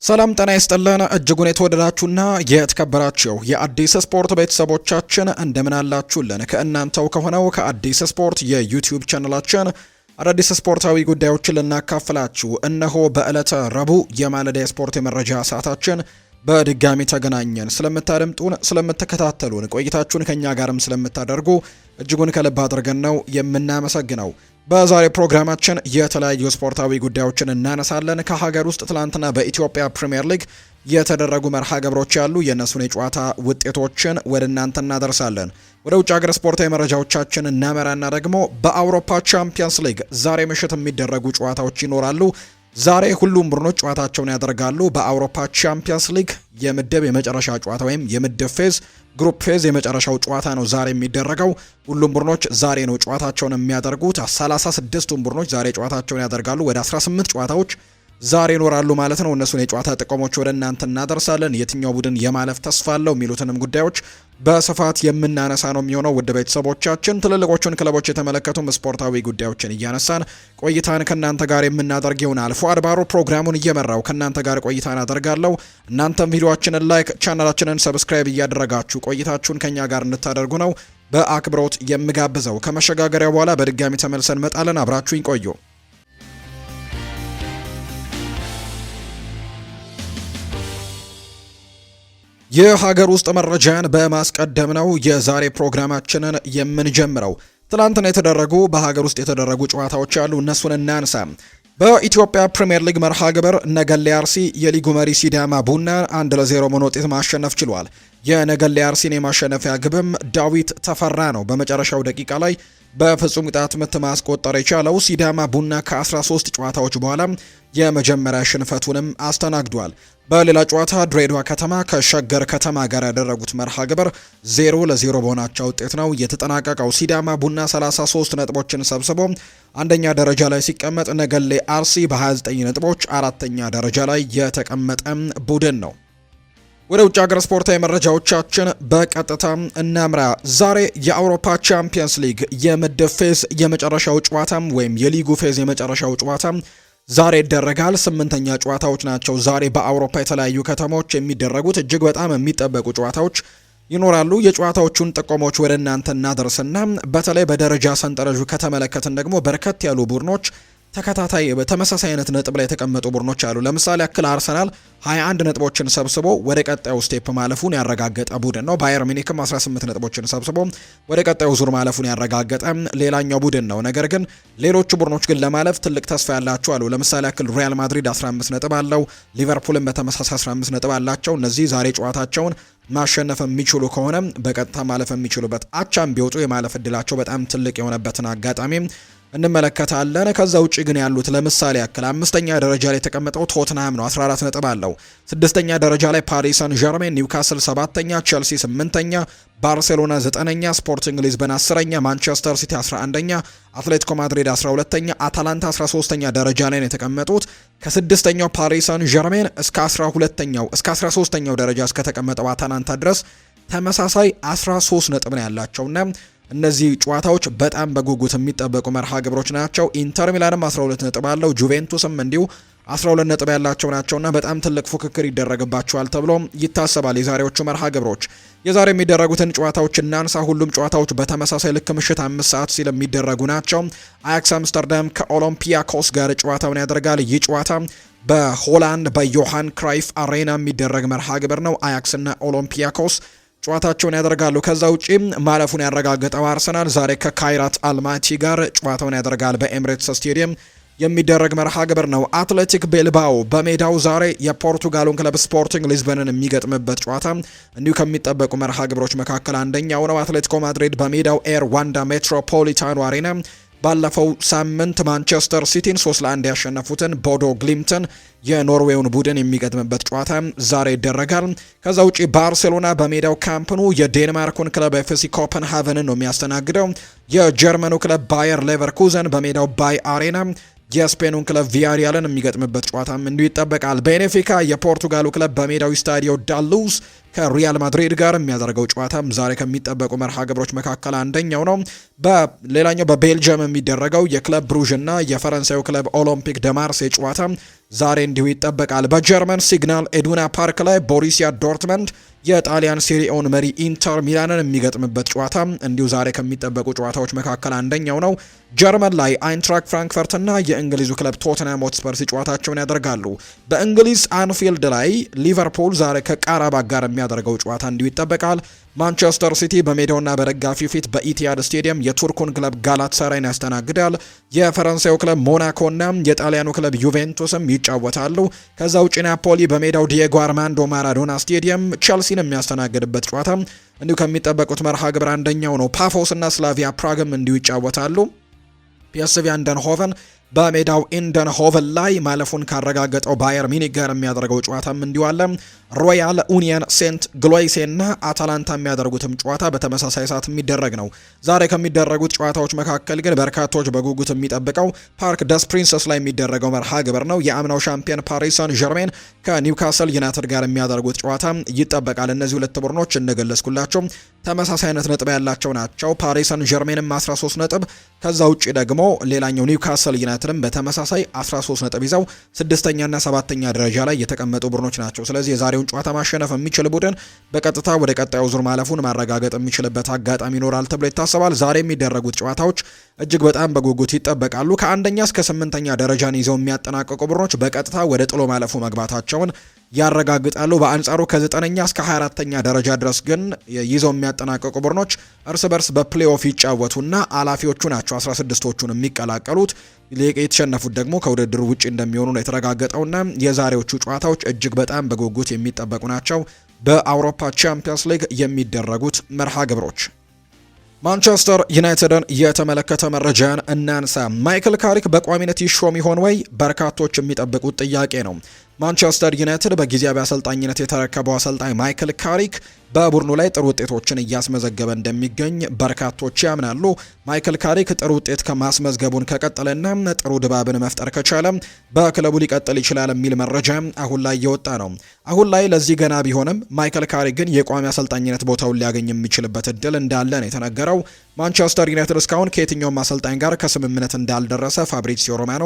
ሰላም ጤና ይስጥልን እጅጉን የተወደዳችሁና የተከበራችሁ የአዲስ ስፖርት ቤተሰቦቻችን እንደምን አላችሁልን? ከእናንተው ከሆነው ከአዲስ ስፖርት የዩቲዩብ ቻናላችን አዳዲስ ስፖርታዊ ጉዳዮችን ልናካፍላችሁ እነሆ በዕለተ ረቡዕ የማለዳ ስፖርት የመረጃ ሰዓታችን በድጋሚ ተገናኘን። ስለምታደምጡን፣ ስለምትከታተሉን፣ ቆይታችሁን ከኛ ጋርም ስለምታደርጉ እጅጉን ከልብ አድርገን ነው የምናመሰግነው። በዛሬ ፕሮግራማችን የተለያዩ ስፖርታዊ ጉዳዮችን እናነሳለን። ከሀገር ውስጥ ትላንትና በኢትዮጵያ ፕሪሚየር ሊግ የተደረጉ መርሃ ግብሮች ያሉ የእነሱን የጨዋታ ውጤቶችን ወደ እናንተ እናደርሳለን። ወደ ውጭ ሀገር ስፖርታዊ መረጃዎቻችን እናመራና ደግሞ በአውሮፓ ቻምፒየንስ ሊግ ዛሬ ምሽት የሚደረጉ ጨዋታዎች ይኖራሉ። ዛሬ ሁሉም ቡድኖች ጨዋታቸውን ያደርጋሉ። በአውሮፓ ቻምፒየንስ ሊግ የምድብ የመጨረሻ ጨዋታ ወይም የምድብ ፌዝ ግሩፕ ፌዝ የመጨረሻው ጨዋታ ነው ዛሬ የሚደረገው። ሁሉም ቡድኖች ዛሬ ነው ጨዋታቸውን የሚያደርጉት። 36ቱም ቡድኖች ዛሬ ጨዋታቸውን ያደርጋሉ። ወደ 18 ጨዋታዎች ዛሬ ይኖራሉ ማለት ነው። እነሱን የጨዋታ ጥቆሞች ወደ እናንተ እናደርሳለን። የትኛው ቡድን የማለፍ ተስፋ አለው የሚሉትንም ጉዳዮች በስፋት የምናነሳ ነው የሚሆነው። ውድ ቤተሰቦቻችን ትልልቆቹን ክለቦች የተመለከቱ ስፖርታዊ ጉዳዮችን እያነሳን ቆይታን ከእናንተ ጋር የምናደርግ ይሆናል። ፉአድ ባሮ ፕሮግራሙን እየመራው ከእናንተ ጋር ቆይታን አደርጋለሁ። እናንተም ቪዲዮአችንን ላይክ፣ ቻናላችንን ሰብስክራይብ እያደረጋችሁ ቆይታችሁን ከኛ ጋር እንድታደርጉ ነው በአክብሮት የምጋብዘው። ከመሸጋገሪያ በኋላ በድጋሚ ተመልሰን መጣለን። አብራችሁኝ ቆዩ። የሀገር ውስጥ መረጃን በማስቀደም ነው የዛሬ ፕሮግራማችንን የምንጀምረው። ትላንትና የተደረጉ በሀገር ውስጥ የተደረጉ ጨዋታዎች አሉ፣ እነሱን እናንሳ። በኢትዮጵያ ፕሪሚየር ሊግ መርሃ ግብር ነገሌ አርሲ የሊጉ መሪ ሲዳማ ቡናን 1-0 በሆነ ውጤት ማሸነፍ ችሏል። የነገሌ አርሲን የማሸነፊያ ግብም ዳዊት ተፈራ ነው በመጨረሻው ደቂቃ ላይ በፍጹም ቅጣት ምት ማስቆጠር የቻለው። ሲዳማ ቡና ከ13 ጨዋታዎች በኋላ የመጀመሪያ ሽንፈቱንም አስተናግዷል። በሌላ ጨዋታ ድሬዳዋ ከተማ ከሸገር ከተማ ጋር ያደረጉት መርሃ ግብር 0-0 በሆናቸው ውጤት ነው የተጠናቀቀው። ሲዳማ ቡና 33 ነጥቦችን ሰብስቦ አንደኛ ደረጃ ላይ ሲቀመጥ፣ ነገሌ አርሲ በ29 ነጥቦች አራተኛ ደረጃ ላይ የተቀመጠ ቡድን ነው። ወደ ውጭ ሀገር ስፖርታዊ መረጃዎቻችን በቀጥታ እናምራ። ዛሬ የአውሮፓ ቻምፒየንስ ሊግ የምድብ ፌዝ የመጨረሻው ጨዋታ ወይም የሊጉ ፌዝ የመጨረሻው ጨዋታ ዛሬ ይደረጋል። 8ኛ ጨዋታዎች ናቸው ዛሬ በአውሮፓ የተለያዩ ከተሞች የሚደረጉት። እጅግ በጣም የሚጠበቁ ጨዋታዎች ይኖራሉ። የጨዋታዎቹን ጥቆሞች ወደ እናንተ እናደርስና በተለይ በደረጃ ሰንጠረዡ ከተመለከትን ደግሞ በርከት ያሉ ቡድኖች ተከታታይ በተመሳሳይ አይነት ነጥብ ላይ የተቀመጡ ቡድኖች አሉ። ለምሳሌ ያክል አርሰናል 21 ነጥቦችን ሰብስቦ ወደ ቀጣዩ ስቴፕ ማለፉን ያረጋገጠ ቡድን ነው። ባየር ሚኒክም 18 ነጥቦችን ሰብስቦ ወደ ቀጣዩ ዙር ማለፉን ያረጋገጠ ሌላኛው ቡድን ነው። ነገር ግን ሌሎቹ ቡድኖች ግን ለማለፍ ትልቅ ተስፋ ያላቸው አሉ። ለምሳሌ ያክል ሪያል ማድሪድ 15 ነጥብ አለው። ሊቨርፑልም በተመሳሳይ 15 ነጥብ አላቸው። እነዚህ ዛሬ ጨዋታቸውን ማሸነፍ የሚችሉ ከሆነ በቀጥታ ማለፍ የሚችሉበት፣ አቻም ቢወጡ የማለፍ እድላቸው በጣም ትልቅ የሆነበትን አጋጣሚ እንመለከታለን። ከዛ ውጪ ግን ያሉት ለምሳሌ ያክል 5ኛ ደረጃ ላይ የተቀመጠው ቶትንሃም ነው፣ 14 ነጥብ አለው። 6ኛ ደረጃ ላይ ፓሪስ ሰን ዠርሜን፣ ኒውካስል 7ኛ፣ ቼልሲ 8ኛ፣ ባርሴሎና 9ኛ፣ ስፖርቲንግ ሊዝበን 10ኛ፣ ማንቸስተር ሲቲ 11ኛ፣ አትሌቲኮ ማድሪድ 12ኛ፣ አታላንታ 13ኛ ደረጃ ላይ ነው የተቀመጡት። ከ6ኛው ፓሪስ ሰን ዠርሜን እስከ 12ኛው እስከ 13ኛው ደረጃ እስከተቀመጠው አታላንታ ድረስ ተመሳሳይ 13 ነጥብ ነው ያላቸውና እነዚህ ጨዋታዎች በጣም በጉጉት የሚጠበቁ መርሃ ግብሮች ናቸው። ኢንተር ሚላንም 12 ነጥብ አለው። ጁቬንቱስም እንዲሁ 12 ነጥብ ያላቸው ናቸውና በጣም ትልቅ ፉክክር ይደረግባቸዋል ተብሎ ይታሰባል። የዛሬዎቹ መርሃ ግብሮች የዛሬ የሚደረጉትን ጨዋታዎች እናንሳ። ሁሉም ጨዋታዎች በተመሳሳይ ልክ ምሽት 5 ሰዓት ሲል የሚደረጉ ናቸው። አያክስ አምስተርዳም ከኦሎምፒያኮስ ጋር ጨዋታውን ያደርጋል። ይህ ጨዋታ በሆላንድ በዮሃን ክራይፍ አሬና የሚደረግ መርሃ ግብር ነው። አያክስና ኦሎምፒያኮስ ጨዋታቸውን ያደርጋሉ። ከዛ ውጪ ማለፉን ያረጋገጠው አርሰናል ዛሬ ከካይራት አልማቲ ጋር ጨዋታውን ያደርጋል። በኤምሬትስ ስቴዲየም የሚደረግ መርሃ ግብር ነው። አትሌቲክ ቤልባኦ በሜዳው ዛሬ የፖርቱጋሉን ክለብ ስፖርቲንግ ሊዝበንን የሚገጥምበት ጨዋታ እንዲሁ ከሚጠበቁ መርሃ ግብሮች መካከል አንደኛው ነው። አትሌቲኮ ማድሪድ በሜዳው ኤር ዋንዳ ሜትሮፖሊታኖ አሬና ባለፈው ሳምንት ማንቸስተር ሲቲን 3-1 ያሸነፉትን ቦዶ ግሊምትን የኖርዌውን ቡድን የሚገጥምበት ጨዋታ ዛሬ ይደረጋል። ከዛ ውጪ ባርሴሎና በሜዳው ካምፕኑ የዴንማርኩን ክለብ ኤፍሲ ኮፐንሃቨንን ነው የሚያስተናግደው። የጀርመኑ ክለብ ባየር ሌቨርኩዘን በሜዳው ባይ አሬና የስፔኑን ክለብ ቪያሪያልን የሚገጥምበት ጨዋታም እንዲሁ ይጠበቃል። ቤኔፊካ የፖርቱጋሉ ክለብ በሜዳው ስታዲዮ ዳ ሉዝ ከሪያል ማድሪድ ጋር የሚያደርገው ጨዋታም ዛሬ ከሚጠበቁ መርሃ ግብሮች መካከል አንደኛው ነው። በሌላኛው በቤልጅየም የሚደረገው የክለብ ብሩዥ እና የፈረንሳዩ ክለብ ኦሎምፒክ ደማርሴ ጨዋታ ዛሬ እንዲሁ ይጠበቃል። በጀርመን ሲግናል ኢዱና ፓርክ ላይ ቦሩሲያ ዶርትመንድ የጣሊያን ሴሪኦን መሪ ኢንተር ሚላንን የሚገጥምበት ጨዋታ እንዲሁ ዛሬ ከሚጠበቁ ጨዋታዎች መካከል አንደኛው ነው። ጀርመን ላይ አይንትራክ ፍራንክፈርት እና የእንግሊዙ ክለብ ቶተንሃም ሆትስፐርስ ጨዋታቸውን ያደርጋሉ። በእንግሊዝ አንፊልድ ላይ ሊቨርፑል ዛሬ ከቃራባግ ጋር የሚያደርገው ጨዋታ እንዲሁ ይጠበቃል። ማንቸስተር ሲቲ በሜዳውና በደጋፊው ፊት በኢቲያድ ስቴዲየም የቱርኩን ክለብ ጋላታሳራይን ያስተናግዳል። የፈረንሳዩ ክለብ ሞናኮና የጣሊያኑ ክለብ ዩቬንቱስም ይጫወታሉ። ከዛ ውጪ ናፖሊ በሜዳው ዲየጎ አርማንዶ ማራዶና ስቴዲየም ቼልሲን የሚያስተናግድበት ጨዋታ እንዲሁ ከሚጠበቁት መርሃ ግብር አንደኛው ነው። ፓፎስ እና ስላቪያ ፕራግም እንዲሁ ይጫወታሉ። ፒኤስቪ አይንድሆቨን በሜዳው ኢንደንሆቨን ላይ ማለፉን ካረጋገጠው ባየር ሚኒክ ጋር የሚያደርገው ጨዋታም እንዲሁ አለ። ሮያል ኡኒየን ሴንት ግሎይሴ እና አታላንታ የሚያደርጉትም ጨዋታ በተመሳሳይ ሰዓት የሚደረግ ነው። ዛሬ ከሚደረጉት ጨዋታዎች መካከል ግን በርካቶች በጉጉት የሚጠብቀው ፓርክ ደስ ፕሪንሰስ ላይ የሚደረገው መርሃ ግብር ነው። የአምናው ሻምፒዮን ፓሪስ ሳን ዠርሜን ከኒውካስል ዩናይትድ ጋር የሚያደርጉት ጨዋታ ይጠበቃል። እነዚህ ሁለት ቡድኖች እንደገለጽኩላቸው ተመሳሳይ አይነት ነጥብ ያላቸው ናቸው። ፓሪስ ሳን ዠርሜንም 13 ነጥብ፣ ከዛ ውጪ ደግሞ ሌላኛው ኒውካስል ዩናይትድም በተመሳሳይ 13 ነጥብ ይዘው 6ኛና 7ኛ ደረጃ ላይ የተቀመጡ ቡድኖች ናቸው። ስለዚህ የዛሬውን ጨዋታ ማሸነፍ የሚችል ቡድን በቀጥታ ወደ ቀጣዩ ዙር ማለፉን ማረጋገጥ የሚችልበት አጋጣሚ ይኖራል ተብሎ ይታሰባል። ዛሬ የሚደረጉት ጨዋታዎች እጅግ በጣም በጉጉት ይጠበቃሉ። ከአንደኛ እስከ 8ኛ ደረጃን ይዘው የሚያጠናቅቁ ቡድኖች በቀጥታ ወደ ጥሎ ማለፉ መግባታቸውን ያረጋግጣሉ። በአንጻሩ ከ9ኛ እስከ 24ኛ ደረጃ ድረስ ግን ይዘው የሚያጠናቅቁ ቡድኖች እርስ በርስ በፕሌኦፍ ይጫወቱና አላፊዎቹ ናቸው 16ቶቹን የሚቀላቀሉት። የተሸነፉት ደግሞ ከውድድሩ ውጪ እንደሚሆኑ ነው የተረጋገጠውና የዛሬዎቹ ጨዋታዎች እጅግ በጣም በጉጉት የሚጠበቁ ናቸው። በአውሮፓ ቻምፒየንስ ሊግ የሚደረጉት መርሃ ግብሮች ማንቸስተር ዩናይትድን የተመለከተ መረጃን እናንሳ። ማይክል ካሪክ በቋሚነት ይሾም ይሆን ወይ? በርካቶች የሚጠብቁት ጥያቄ ነው። ማንቸስተር ዩናይትድ በጊዜያዊ አሰልጣኝነት የተረከበው አሰልጣኝ ማይክል ካሪክ በቡድኑ ላይ ጥሩ ውጤቶችን እያስመዘገበ እንደሚገኝ በርካቶች ያምናሉ። ማይክል ካሪክ ጥሩ ውጤት ከማስመዝገቡን ከቀጠለና ጥሩ ድባብን መፍጠር ከቻለ በክለቡ ሊቀጥል ይችላል የሚል መረጃ አሁን ላይ እየወጣ ነው። አሁን ላይ ለዚህ ገና ቢሆንም ማይክል ካሪክ ግን የቋሚ አሰልጣኝነት ቦታውን ሊያገኝ የሚችልበት እድል እንዳለ ነው የተነገረው። ማንቸስተር ዩናይትድ እስካሁን ከየትኛውም አሰልጣኝ ጋር ከስምምነት እንዳልደረሰ ፋብሪዚዮ ሮማኖ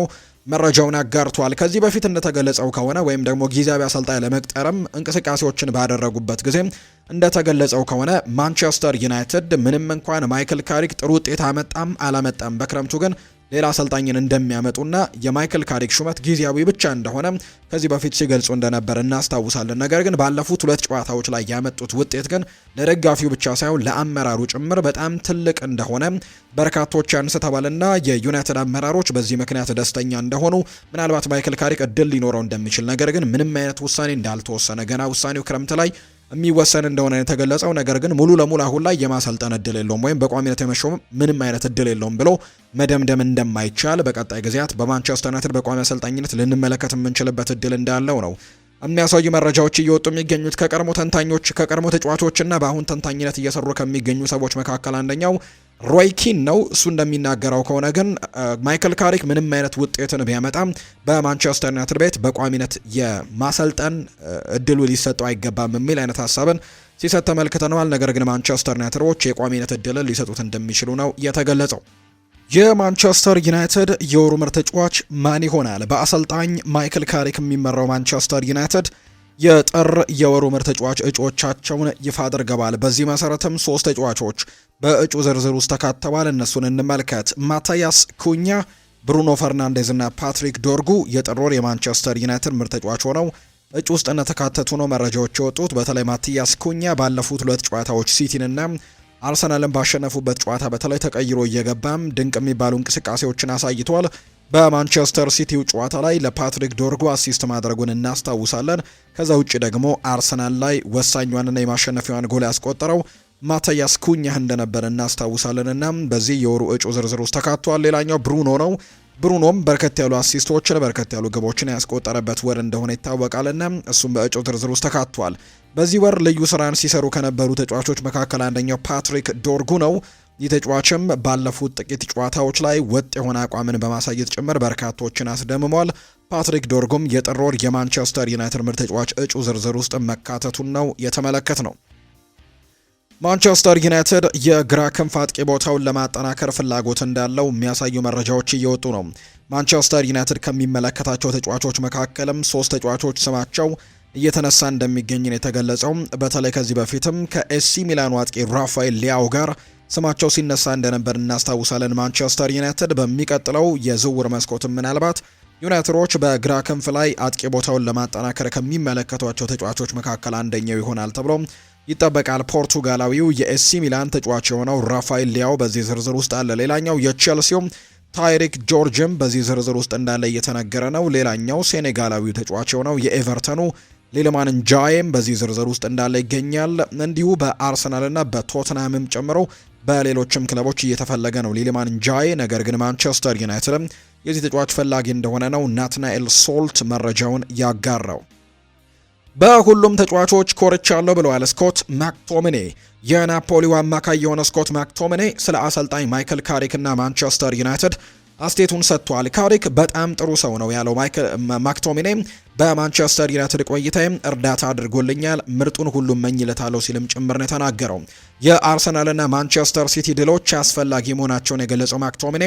መረጃውን አጋርቷል። ከዚህ በፊት እንደተገለጸው ከሆነ ወይም ደግሞ ጊዜያዊ አሰልጣኝ ለመቅጠርም እንቅስቃሴዎችን ባደረጉበት ጊዜ እንደተገለጸው ከሆነ ማንቸስተር ዩናይትድ ምንም እንኳን ማይክል ካሪክ ጥሩ ውጤት አላመጣም በክረምቱ ግን ሌላ አሰልጣኝን እንደሚያመጡና የማይክል ካሪክ ሹመት ጊዜያዊ ብቻ እንደሆነ ከዚህ በፊት ሲገልጹ እንደነበር እናስታውሳለን። ነገር ግን ባለፉት 2 ጨዋታዎች ላይ ያመጡት ውጤት ግን ለደጋፊው ብቻ ሳይሆን ለአመራሩ ጭምር በጣም ትልቅ እንደሆነ በርካቶች አንስተዋልና የዩናይትድ አመራሮች በዚህ ምክንያት ደስተኛ እንደሆኑ፣ ምናልባት ማይክል ካሪክ እድል ሊኖረው እንደሚችል ነገር ግን ምንም አይነት ውሳኔ እንዳልተወሰነ ገና ውሳኔው ክረምት ላይ የሚወሰን እንደሆነ የተገለጸው ነገር ግን ሙሉ ለሙሉ አሁን ላይ የማሰልጠን እድል የለውም ወይም በቋሚነት የመሾም ምንም አይነት እድል የለውም ብሎ መደምደም እንደማይቻል በቀጣይ ጊዜያት በማንቸስተር ዩናይትድ በቋሚ አሰልጣኝነት ልንመለከት የምንችልበት እድል እንዳለው ነው የሚያሳዩ መረጃዎች እየወጡ የሚገኙት። ከቀድሞ ተጫዋቾችና በአሁን ተንታኝነት እየሰሩ ከሚገኙ ሰዎች መካከል አንደኛው ሮይ ኪን ነው። እሱ እንደሚናገረው ከሆነ ግን ማይክል ካሪክ ምንም አይነት ውጤትን ቢያመጣም በማንቸስተር ዩናይትድ ቤት በቋሚነት የማሰልጠን እድሉ ሊሰጠው አይገባም የሚል አይነት ሀሳብን ሲሰጥ ተመልክተነዋል። ነገር ግን ማንቸስተር ዩናይትዶች የቋሚነት እድልን ሊሰጡት እንደሚችሉ ነው የተገለጸው። የማንቸስተር ዩናይትድ የወሩ ምርጥ ተጫዋች ማን ይሆናል? በአሰልጣኝ ማይክል ካሪክ የሚመራው ማንቸስተር ዩናይትድ የጥር የወሩ ምርጥ ተጫዋች እጩዎቻቸውን ይፋ አድርገዋል። በዚህ መሰረትም 3 ተጫዋቾች በእጩ ዝርዝር ውስጥ ተካተዋል። እነሱን እንመልከት። ማታያስ ኩኛ፣ ብሩኖ ፈርናንዴዝ እና ፓትሪክ ዶርጉ የጥር ወር የማንቸስተር ዩናይትድ ምርጥ ተጫዋች ሆነው እጩ ውስጥ እንደተካተቱ ነው መረጃዎች የወጡት። በተለይ ማቲያስ ኩኛ ባለፉት 2 ጨዋታዎች ሲቲንና አርሰናልን ባሸነፉበት ጨዋታ በተለይ ተቀይሮ እየገባም ድንቅ የሚባሉ እንቅስቃሴዎችን አሳይቷል። በማንቸስተር ሲቲው ጨዋታ ላይ ለፓትሪክ ዶርጉ አሲስት ማድረጉን እናስታውሳለን። ከዛ ውጭ ደግሞ አርሰናል ላይ ወሳኟንና የማሸነፊያዋን ጎል ያስቆጠረው ማታያስ ኩኛህ እንደነበር እናስታውሳለንና በዚህ የወሩ እጩ ዝርዝር ውስጥ ተካቷል። ሌላኛው ብሩኖ ነው። ብሩኖም በርከት ያሉ አሲስቶችን በርከት ያሉ ግቦችን ያስቆጠረበት ወር እንደሆነ ይታወቃልና እሱም በእጩ ዝርዝር ውስጥ ተካቷል። በዚህ ወር ልዩ ስራን ሲሰሩ ከነበሩ ተጫዋቾች መካከል አንደኛው ፓትሪክ ዶርጉ ነው። ይህ ተጫዋችም ባለፉት ጥቂት ጨዋታዎች ላይ ወጥ የሆነ አቋምን በማሳየት ጭምር በርካቶችን አስደምሟል። ፓትሪክ ዶርጉም የጥር ወር የማንቸስተር ዩናይትድ ምርጥ ተጫዋች እጩ ዝርዝር ውስጥ መካተቱን ነው የተመለከት ነው። ማንቸስተር ዩናይትድ የግራ ክንፍ አጥቂ ቦታውን ለማጠናከር ፍላጎት እንዳለው የሚያሳዩ መረጃዎች እየወጡ ነው። ማንቸስተር ዩናይትድ ከሚመለከታቸው ተጫዋቾች መካከልም 3 ተጫዋቾች ስማቸው እየተነሳ እንደሚገኝ ነው የተገለጸው። በተለይ ከዚህ በፊትም ከኤሲ ሚላኑ አጥቂ ራፋኤል ሊያው ጋር ስማቸው ሲነሳ እንደነበር እናስታውሳለን። ማንቸስተር ዩናይትድ በሚቀጥለው የዝውውር መስኮትም ምናልባት ዩናይትዶች በግራ ክንፍ ላይ አጥቂ ቦታውን ለማጠናከር ከሚመለከቷቸው ተጫዋቾች መካከል አንደኛው ይሆናል ተብሎ ይጠበቃል። ፖርቱጋላዊው የኤሲ ሚላን ተጫዋች የሆነው ራፋኤል ሊያው በዚህ ዝርዝር ውስጥ አለ። ሌላኛው የቼልሲው ታይሪክ ጆርጅም በዚህ ዝርዝር ውስጥ እንዳለ እየተነገረ ነው። ሌላኛው ሴኔጋላዊው ተጫዋች የሆነው የኤቨርተኑ ሊልማን እንጃዬም በዚህ ዝርዝር ውስጥ እንዳለ ይገኛል። እንዲሁ በአርሰናልና በቶትናምም ጨምሮ በሌሎችም ክለቦች እየተፈለገ ነው ሊልማን እንጃዬ። ነገር ግን ማንቸስተር ዩናይትድም የዚህ ተጫዋች ፈላጊ እንደሆነ ነው ናትናኤል ሶልት መረጃውን ያጋራው። በሁሉም ተጫዋቾች ኮርቻለሁ ብለዋል ስኮት ማክቶሚኔ። የናፖሊው አማካይ የሆነ ስኮት ማክቶሚኔ ስለ አሰልጣኝ ማይክል ካሪክ እና ማንቸስተር ዩናይትድ አስቴቱን ሰጥቷል። ካሪክ በጣም ጥሩ ሰው ነው ያለው ማክቶሚኔ በማንቸስተር ዩናይትድ ቆይታዬም እርዳታ አድርጎልኛል፣ ምርጡን ሁሉ እመኝለታለሁ ሲልም ጭምር ነው የተናገረው። የአርሰናልና ማንቸስተር ሲቲ ድሎች አስፈላጊ መሆናቸውን የገለጸው ማክቶሚኔ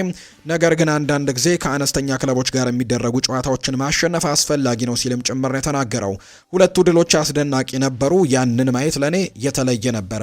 ነገር ግን አንዳንድ ጊዜ ከአነስተኛ ክለቦች ጋር የሚደረጉ ጨዋታዎችን ማሸነፍ አስፈላጊ ነው ሲልም ጭምር ነው የተናገረው። ሁለቱ ድሎች አስደናቂ ነበሩ፣ ያንን ማየት ለኔ የተለየ ነበር።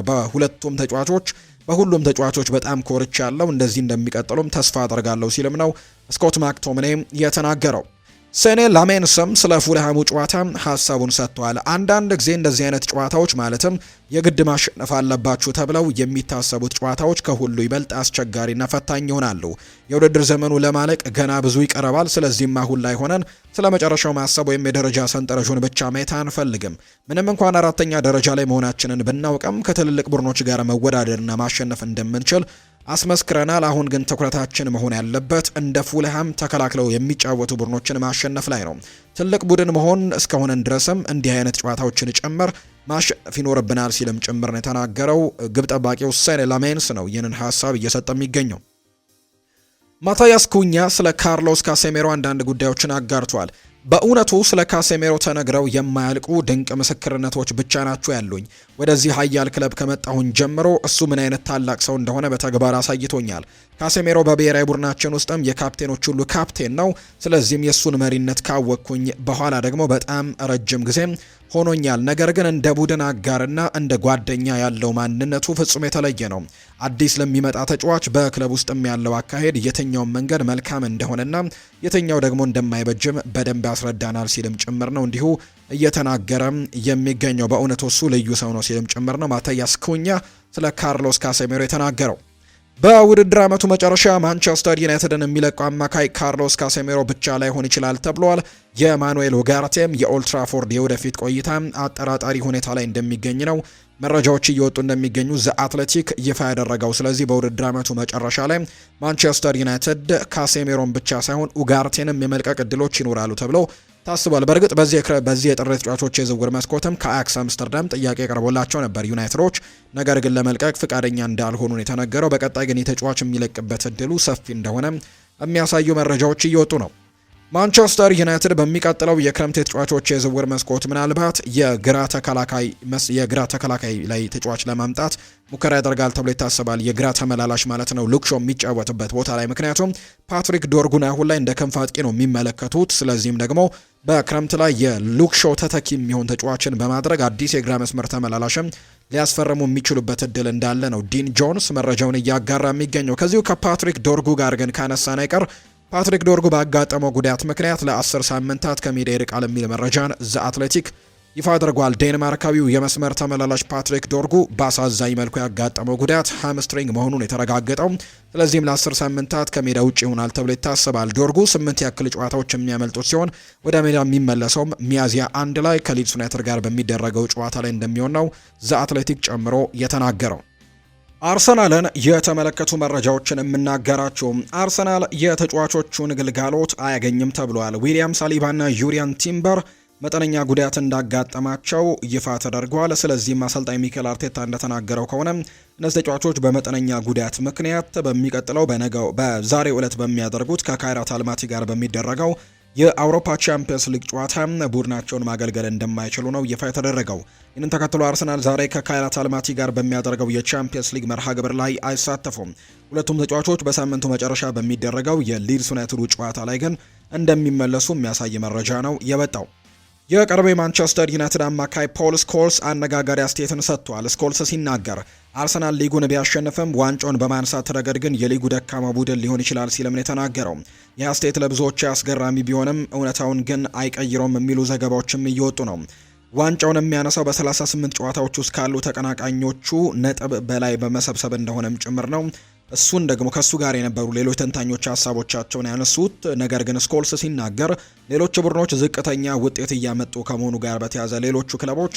በሁሉም ተጫዋቾች በጣም ኮርቻለሁ፣ እንደዚህ እንደሚቀጥሉም ተስፋ አደርጋለሁ ሲልም ነው ስኮት ማክቶሚኔ የተናገረው። ሴኔ ላሜንስም ስለ ፉልሃሙ ጨዋታ ሀሳቡን ሰጥቷል። አንዳንድ ጊዜ እንደዚህ አይነት ጨዋታዎች ማለትም የግድ ማሸነፍ አለባችሁ ተብለው የሚታሰቡት ጨዋታዎች ከሁሉ ይበልጥ አስቸጋሪና ፈታኝ ይሆናሉ። የውድድር ዘመኑ ለማለቅ ገና ብዙ ይቀረባል። ስለዚህም አሁን ላይ ሆነን ስለ መጨረሻው ማሰብ ወይም የደረጃ ሰንጠረዡን ብቻ ማየት አንፈልግም። ምንም እንኳን 4ኛ ደረጃ ላይ መሆናችንን ብናውቅም ከትልልቅ ቡድኖች ጋር መወዳደርና ማሸነፍ እንደምንችል አስመስክረናል። አሁን ግን ትኩረታችን መሆን ያለበት እንደ ፉልሃም ተከላክለው የሚጫወቱ ቡድኖችን ማሸነፍ ላይ ነው። ትልቅ ቡድን መሆን እስከሆነን ድረስም እንዲህ አይነት ጨዋታዎችን ጭምር ማሸነፍ ይኖርብናል ሲልም ጭምር ነው የተናገረው። ግብ ጠባቂው ሴኔ ላሜንስ ነው ይህንን ሀሳብ እየሰጠ የሚገኘው። ማታያስ ኩኛ ስለ ካርሎስ ካሴሜሮ አንዳንድ ጉዳዮችን አጋርቷል። በእውነቱ ስለ ካሴሜሮ ተነግረው የማያልቁ ድንቅ ምስክርነቶች ብቻ ናቸው ያሉኝ። ወደዚህ ኃያል ክለብ ከመጣሁኝ ጀምሮ እሱ ምን አይነት ታላቅ ሰው እንደሆነ በተግባር አሳይቶኛል። ካሴሜሮ በብሔራዊ ቡድናችን ውስጥም የካፕቴኖች ሁሉ ካፕቴን ነው። ስለዚህም የእሱን መሪነት ካወቅኩኝ በኋላ ደግሞ በጣም ረጅም ጊዜ ሆኖኛል። ነገር ግን እንደ ቡድን አጋርና እንደ ጓደኛ ያለው ማንነቱ ፍጹም የተለየ ነው። አዲስ ለሚመጣ ተጫዋች በክለብ ውስጥም ያለው አካሄድ የትኛውን መንገድ መልካም እንደሆነና የትኛው ደግሞ እንደማይበጅም በደንብ ያስረዳናል ሲልም ጭምር ነው እንዲሁ እየተናገረም የሚገኘው። በእውነቱ እሱ ልዩ ሰው ነው ሲልም ጭምር ነው ማታያስ ኩኛ ስለ ካርሎስ ካሴሜሮ የተናገረው። በውድድር ዓመቱ መጨረሻ ማንቸስተር ዩናይትድን የሚለቀው አማካይ ካርሎስ ካሴሜሮ ብቻ ላይሆን ይችላል ተብሏል። የማኑኤል ኡጋርቴም የኦልትራፎርድ የወደፊት ቆይታ አጠራጣሪ ሁኔታ ላይ እንደሚገኝ ነው መረጃዎች እየወጡ እንደሚገኙ ዘ አትሌቲክ ይፋ ያደረገው። ስለዚህ በውድድር ዓመቱ መጨረሻ ላይ ማንቸስተር ዩናይትድ ካሴሜሮን ብቻ ሳይሆን ኡጋርቴንም የመልቀቅ እድሎች ይኖራሉ ተብሎ ታስቧል። በእርግጥ በዚህ የጥር ተጫዋቾች የዝውውር መስኮትም ከአያክስ አምስተርዳም ጥያቄ ቀርቦላቸው ነበር ዩናይትዶች፣ ነገር ግን ለመልቀቅ ፍቃደኛ እንዳልሆኑ ነው የተነገረው። በቀጣይ ግን የተጫዋች የሚለቅበት እድሉ ሰፊ እንደሆነ የሚያሳዩ መረጃዎች እየወጡ ነው። ማንቸስተር ዩናይትድ በሚቀጥለው የክረምት የተጫዋቾች የዝውውር መስኮት ምናልባት የግራ ተከላካይ ላይ ተጫዋች ለማምጣት ሙከራ ያደርጋል ተብሎ ይታሰባል። የግራ ተመላላሽ ማለት ነው፣ ሉክሾ የሚጫወትበት ቦታ ላይ። ምክንያቱም ፓትሪክ ዶርጉን አሁን ላይ እንደ ክንፍ አጥቂ ነው የሚመለከቱት። ስለዚህም ደግሞ በክረምት ላይ የሉክሾ ተተኪ የሚሆን ተጫዋችን በማድረግ አዲስ የግራ መስመር ተመላላሽም ሊያስፈርሙ የሚችሉበት እድል እንዳለ ነው ዲን ጆንስ መረጃውን እያጋራ የሚገኘው። ከዚሁ ከፓትሪክ ዶርጉ ጋር ግን ካነሳን አይቀር ፓትሪክ ዶርጉ ባጋጠመው ጉዳት ምክንያት ለ10 ሳምንታት ከሜዳ ይርቃል የሚል መረጃን ዘ አትሌቲክ ይፋ አድርጓል። ዴንማርካዊው የመስመር ተመላላሽ ፓትሪክ ዶርጉ በአሳዛኝ መልኩ ያጋጠመው ጉዳት ሃምስትሪንግ መሆኑን የተረጋገጠው፣ ስለዚህም ለ10 ሳምንታት ከሜዳ ውጭ ይሆናል ተብሎ ይታሰባል። ዶርጉ 8 ያክል ጨዋታዎች የሚያመልጡት ሲሆን ወደ ሜዳ የሚመለሰውም ሚያዝያ 1 ላይ ከሊድስ ዩናይትድ ጋር በሚደረገው ጨዋታ ላይ እንደሚሆን ነው ዘ አትሌቲክ ጨምሮ የተናገረው። አርሰናልን የተመለከቱ መረጃዎችን የምናገራቸው። አርሰናል የተጫዋቾቹን ግልጋሎት አያገኝም ተብሏል። ዊሊያም ሳሊባና ዩሪያን ቲምበር መጠነኛ ጉዳት እንዳጋጠማቸው ይፋ ተደርጓል። ስለዚህም አሰልጣኝ ሚኬል አርቴታ እንደተናገረው ከሆነ እነዚህ ተጫዋቾች በመጠነኛ ጉዳት ምክንያት በሚቀጥለው በዛሬው ዕለት በሚያደርጉት ከካይራት አልማቲ ጋር በሚደረገው የአውሮፓ ቻምፒየንስ ሊግ ጨዋታ ቡድናቸውን ማገልገል እንደማይችሉ ነው ይፋ የተደረገው። ይህንን ተከትሎ አርሰናል ዛሬ ከካይራት አልማቲ ጋር በሚያደርገው የቻምፒየንስ ሊግ መርሃ ግብር ላይ አይሳተፉም። ሁለቱም ተጫዋቾች በሳምንቱ መጨረሻ በሚደረገው የሊድስ ዩናይትዱ ጨዋታ ላይ ግን እንደሚመለሱ የሚያሳይ መረጃ ነው የወጣው። የቀድሞ የማንቸስተር ዩናይትድ አማካይ ፖል ስኮልስ አነጋጋሪ አስተያየትን ሰጥቷል። ስኮልስ ሲናገር አርሰናል ሊጉን ቢያሸንፍም ዋንጫውን በማንሳት ረገድ ግን የሊጉ ደካማ ቡድን ሊሆን ይችላል ሲልም ነው የተናገረው። ይህ አስተያየት ለብዙዎች አስገራሚ ቢሆንም እውነታውን ግን አይቀይረውም የሚሉ ዘገባዎችም እየወጡ ነው። ዋንጫውን የሚያነሳው በ38 ጨዋታዎች ውስጥ ካሉ ተቀናቃኞቹ ነጥብ በላይ በመሰብሰብ እንደሆነም ጭምር ነው። እሱን ደግሞ ከሱ ጋር የነበሩ ሌሎች ተንታኞች ሀሳቦቻቸውን ያነሱት። ነገር ግን ስኮልስ ሲናገር ሌሎች ቡድኖች ዝቅተኛ ውጤት እያመጡ ከመሆኑ ጋር በተያያዘ ሌሎቹ ክለቦች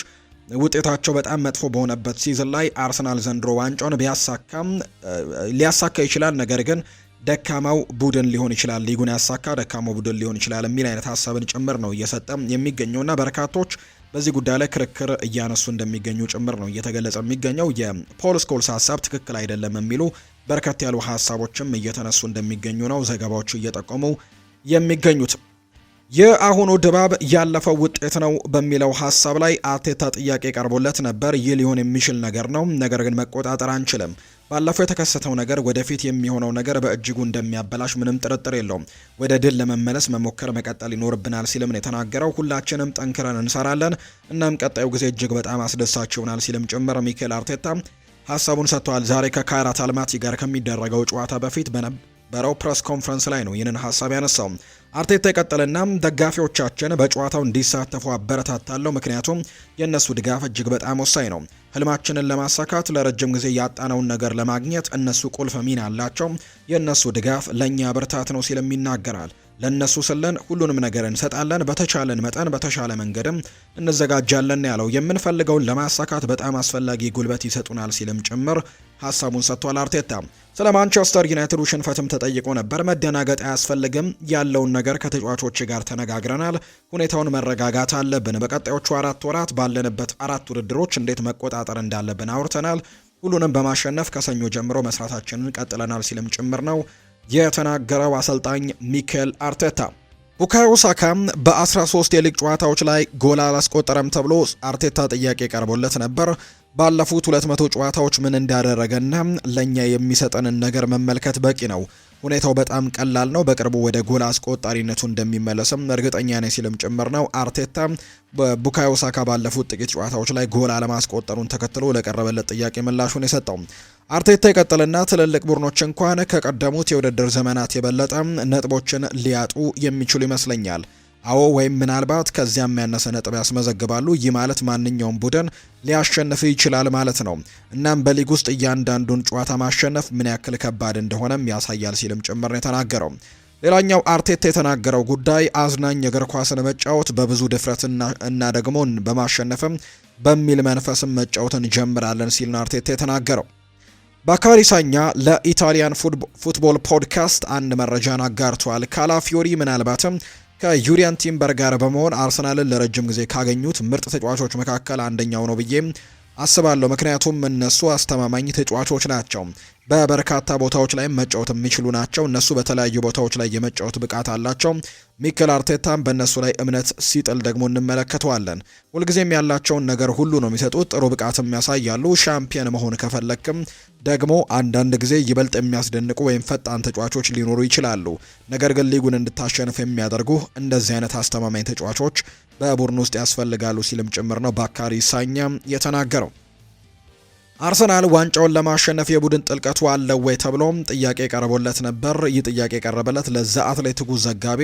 ውጤታቸው በጣም መጥፎ በሆነበት ሲዝን ላይ አርሰናል ዘንድሮ ዋንጫውን ሊያሳካ ይችላል፣ ነገር ግን ደካማው ቡድን ሊሆን ይችላል፣ ሊጉን ያሳካ ደካማው ቡድን ሊሆን ይችላል የሚል አይነት ሀሳብን ጭምር ነው እየሰጠ የሚገኘውና በርካቶች በዚህ ጉዳይ ላይ ክርክር እያነሱ እንደሚገኙ ጭምር ነው እየተገለጸ የሚገኘው። የፖል ስኮልስ ሀሳብ ትክክል አይደለም የሚሉ በርከት ያሉ ሀሳቦችም እየተነሱ እንደሚገኙ ነው ዘገባዎቹ እየጠቆሙ የሚገኙት። የአሁኑ ድባብ ያለፈው ውጤት ነው በሚለው ሀሳብ ላይ አርቴታ ጥያቄ ቀርቦለት ነበር። ይህ ሊሆን የሚችል ነገር ነው፣ ነገር ግን መቆጣጠር አንችልም። ባለፈው የተከሰተው ነገር ወደፊት የሚሆነው ነገር በእጅጉ እንደሚያበላሽ ምንም ጥርጥር የለውም። ወደ ድል ለመመለስ መሞከር መቀጠል ይኖርብናል ሲልም ነው የተናገረው። ሁላችንም ጠንክረን እንሰራለን፣ እናም ቀጣዩ ጊዜ እጅግ በጣም አስደሳች ይሆናል ሲልም ጭምር ሚኬል አርቴታ ሀሳቡን ሰጥቷል። ዛሬ ከካይራት አልማቲ ጋር ከሚደረገው ጨዋታ በፊት በነበረው ፕሬስ ኮንፈረንስ ላይ ነው ይህንን ሀሳብ ያነሳው። አርቴታ ይቀጥልና ደጋፊዎቻችን በጨዋታው እንዲሳተፉ አበረታታለሁ፣ ምክንያቱም የእነሱ ድጋፍ እጅግ በጣም ወሳኝ ነው። ህልማችንን ለማሳካት ለረጅም ጊዜ ያጣነውን ነገር ለማግኘት እነሱ ቁልፍ ሚና አላቸው። የእነሱ ድጋፍ ለእኛ ብርታት ነው ሲልም ይናገራል። ለእነሱ ስለን ሁሉንም ነገር እንሰጣለን፣ በተቻለን መጠን በተሻለ መንገድም እንዘጋጃለን ያለው የምንፈልገውን ለማሳካት በጣም አስፈላጊ ጉልበት ይሰጡናል ሲልም ጭምር ሀሳቡን ሰጥቷል። አርቴታ ስለ ማንቸስተር ዩናይትዱ ሽንፈትም ተጠይቆ ነበር። መደናገጥ አያስፈልግም፣ ያለውን ነገር ከተጫዋቾች ጋር ተነጋግረናል። ሁኔታውን መረጋጋት አለብን። በቀጣዮቹ 4 ወራት ባለንበት 4 ውድድሮች እንዴት መቆጣጠር እንዳለብን አውርተናል። ሁሉንም በማሸነፍ ከሰኞ ጀምሮ መስራታችንን ቀጥለናል ሲልም ጭምር ነው የተናገረው አሰልጣኝ ሚኬል አርቴታ። ቡካዮ ሳካ በ13 የሊግ ጨዋታዎች ላይ ጎል አላስቆጠረም ተብሎ አርቴታ ጥያቄ ቀርቦለት ነበር። ባለፉት 200 ጨዋታዎች ምን እንዳደረገና ለኛ የሚሰጠንን ነገር መመልከት በቂ ነው። ሁኔታው በጣም ቀላል ነው። በቅርቡ ወደ ጎል አስቆጣሪነቱ እንደሚመለስም እርግጠኛ ነኝ ሲልም ጭምር ነው አርቴታ በቡካዮ ሳካ ባለፉት ጥቂት ጨዋታዎች ላይ ጎል አለማስቆጠሩን ተከትሎ ለቀረበለት ጥያቄ ምላሹን የሰጠው። አርቴታ ይቀጥልና ትልልቅ ቡድኖች እንኳን ከቀደሙት የውድድር ዘመናት የበለጠ ነጥቦችን ሊያጡ የሚችሉ ይመስለኛል። አዎ ወይም ምናልባት ከዚያም ያነሰ ነጥብ ያስመዘግባሉ። ይህ ማለት ማንኛውም ቡድን ሊያሸንፍ ይችላል ማለት ነው። እናም በሊግ ውስጥ እያንዳንዱን ጨዋታ ማሸነፍ ምን ያክል ከባድ እንደሆነም ያሳያል ሲልም ጭምር ነው የተናገረው። ሌላኛው አርቴታ የተናገረው ጉዳይ አዝናኝ እግር ኳስን መጫወት በብዙ ድፍረትና ደግሞ በማሸነፍም በሚል መንፈስም መጫወትን እንጀምራለን ሲል ነው አርቴታ የተናገረው። ባካሪ ሳኛ ለኢታሊያን ፉትቦል ፖድካስት አንድ መረጃን አጋርቷል። ካላፊዮሪ ምናልባትም ከዩሪያን ቲምበር ጋር በመሆን አርሰናልን ለረጅም ጊዜ ካገኙት ምርጥ ተጫዋቾች መካከል አንደኛው ነው ብዬ አስባለሁ። ምክንያቱም እነሱ አስተማማኝ ተጫዋቾች ናቸው። በበርካታ ቦታዎች ላይ መጫወት የሚችሉ ናቸው። እነሱ በተለያዩ ቦታዎች ላይ የመጫወት ብቃት አላቸው። ሚኬል አርቴታም በእነሱ ላይ እምነት ሲጥል ደግሞ እንመለከተዋለን። ሁልጊዜም ያላቸውን ነገር ሁሉ ነው የሚሰጡት። ጥሩ ብቃትም ያሳያሉ። ሻምፒየን መሆን ከፈለክም ደግሞ አንዳንድ ጊዜ ይበልጥ የሚያስደንቁ ወይም ፈጣን ተጫዋቾች ሊኖሩ ይችላሉ። ነገር ግን ሊጉን እንድታሸንፍ የሚያደርጉ እንደዚህ አይነት አስተማማኝ ተጫዋቾች በቡድን ውስጥ ያስፈልጋሉ ሲልም ጭምር ነው ባካሪ ሳኛ የተናገረው። አርሰናል ዋንጫውን ለማሸነፍ የቡድን ጥልቀቱ አለው ወይ ተብሎም ጥያቄ ቀርቦለት ነበር። ይህ ጥያቄ ቀረበለት ለዛ አትሌቲኩ ዘጋቢ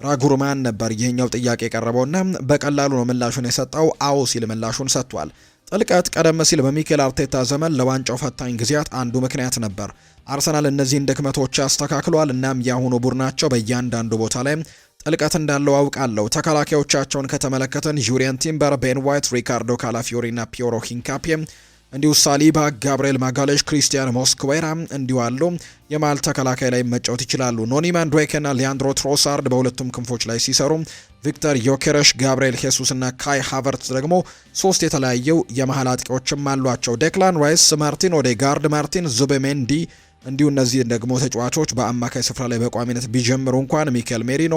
ራጉርማን ነበር። ይህኛው ጥያቄ ቀረበውና በቀላሉ ነው ምላሹን የሰጠው። አዎ ሲል ምላሹን ሰጥቷል። ጥልቀት ቀደም ሲል በሚኬል አርቴታ ዘመን ለዋንጫው ፈታኝ ጊዜያት አንዱ ምክንያት ነበር። አርሰናል እነዚህን ድክመቶች ያስተካክሏል። እናም የአሁኑ ቡድናቸው በእያንዳንዱ ቦታ ላይ ጥልቀት እንዳለው አውቃለሁ። ተከላካዮቻቸውን ከተመለከተን ዩሪያን ቲምበር፣ ቤን ዋይት፣ ሪካርዶ ካላፊዮሪ እና ፒዮሮ ሂንካፒ እንዲሁ ሳሊባ፣ ጋብሪኤል ማጋሌሽ፣ ክሪስቲያን ሞስኩዌራ እንዲሁ አሉ የማል ተከላካይ ላይ መጫወት ይችላሉ። ኖኒ ማንዱዌኬ እና ሊያንድሮ ትሮሳርድ በሁለቱም ክንፎች ላይ ሲሰሩ፣ ቪክተር ዮኬረሽ፣ ጋብሪኤል ሄሱስ እና ካይ ሃቨርትዝ ደግሞ ሶስት የተለያዩ የመሃል አጥቂዎችም አሏቸው። ዴክላን ራይስ፣ ማርቲን ኦዴጋርድ፣ ማርቲን ዙቤሜንዲ እንዲሁ እነዚህ ደግሞ ተጫዋቾች በአማካይ ስፍራ ላይ በቋሚነት ቢጀምሩ እንኳን ሚኬል ሜሪኖ፣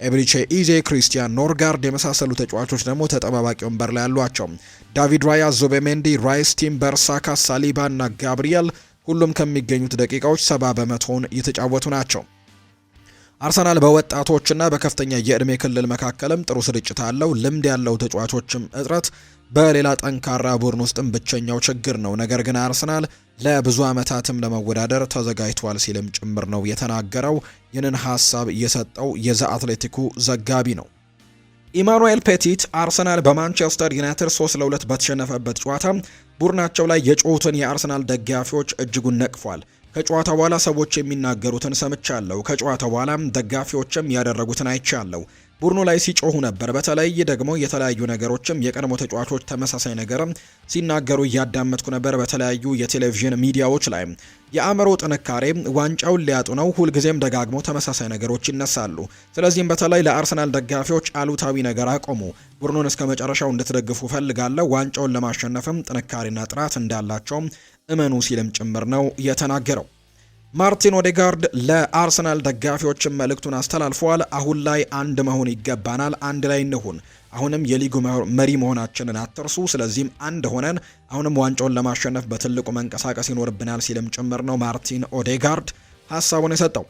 ኤብሪቼ ኢዜ፣ ክሪስቲያን ኖርጋርድ የመሳሰሉ ተጫዋቾች ደግሞ ተጠባባቂ ወንበር ላይ ያሏቸው። ዳቪድ ራያ፣ ዙቤሜንዲ፣ ራይስ፣ ቲምበር፣ ሳካ፣ ሳሊባ እና ጋብሪኤል ሁሉም ከሚገኙት ደቂቃዎች 70 በመቶውን እየተጫወቱ ናቸው። አርሰናል በወጣቶችና በከፍተኛ የዕድሜ ክልል መካከልም ጥሩ ስርጭት አለው። ልምድ ያለው ተጫዋቾችም እጥረት በሌላ ጠንካራ ቡድን ውስጥም ብቸኛው ችግር ነው። ነገር ግን አርሰናል ለብዙ ዓመታትም ለመወዳደር ተዘጋጅቷል ሲልም ጭምር ነው የተናገረው። ይህንን ሀሳብ የሰጠው የዘ አትሌቲኩ ዘጋቢ ነው። ኢማኑኤል ፔቲት አርሰናል በማንቸስተር ዩናይትድ 3-2 በተሸነፈበት ጨዋታ ቡድናቸው ላይ የጮሁትን የአርሰናል ደጋፊዎች እጅጉን ነቅፏል። ከጨዋታ በኋላ ሰዎች የሚናገሩትን ሰምቻለሁ። ከጨዋታ በኋላም ደጋፊዎችም ያደረጉትን አይቻለሁ። ቡድኑ ላይ ሲጮሁ ነበር። በተለይ ደግሞ የተለያዩ ነገሮችም የቀድሞ ተጫዋቾች ተመሳሳይ ነገርም ሲናገሩ እያዳመጥኩ ነበር በተለያዩ የቴሌቪዥን ሚዲያዎች ላይ። የአእምሮ ጥንካሬ ዋንጫውን ሊያጡ ነው። ሁልጊዜም ደጋግሞ ተመሳሳይ ነገሮች ይነሳሉ። ስለዚህም በተለይ ለአርሰናል ደጋፊዎች አሉታዊ ነገር አቆሙ። ቡድኑን እስከ መጨረሻው እንድትደግፉ ፈልጋለሁ። ዋንጫውን ለማሸነፍም ጥንካሬና ጥራት እንዳላቸውም እመኑ ሲልም ጭምር ነው የተናገረው። ማርቲን ኦዴጋርድ ለአርሰናል ደጋፊዎችን መልእክቱን አስተላልፈዋል። አሁን ላይ አንድ መሆን ይገባናል። አንድ ላይ እንሁን። አሁንም የሊጉ መሪ መሆናችንን አትርሱ። ስለዚህም አንድ ሆነን አሁንም ዋንጫውን ለማሸነፍ በትልቁ መንቀሳቀስ ይኖርብናል ሲልም ጭምር ነው ማርቲን ኦዴጋርድ ሀሳቡን የሰጠው።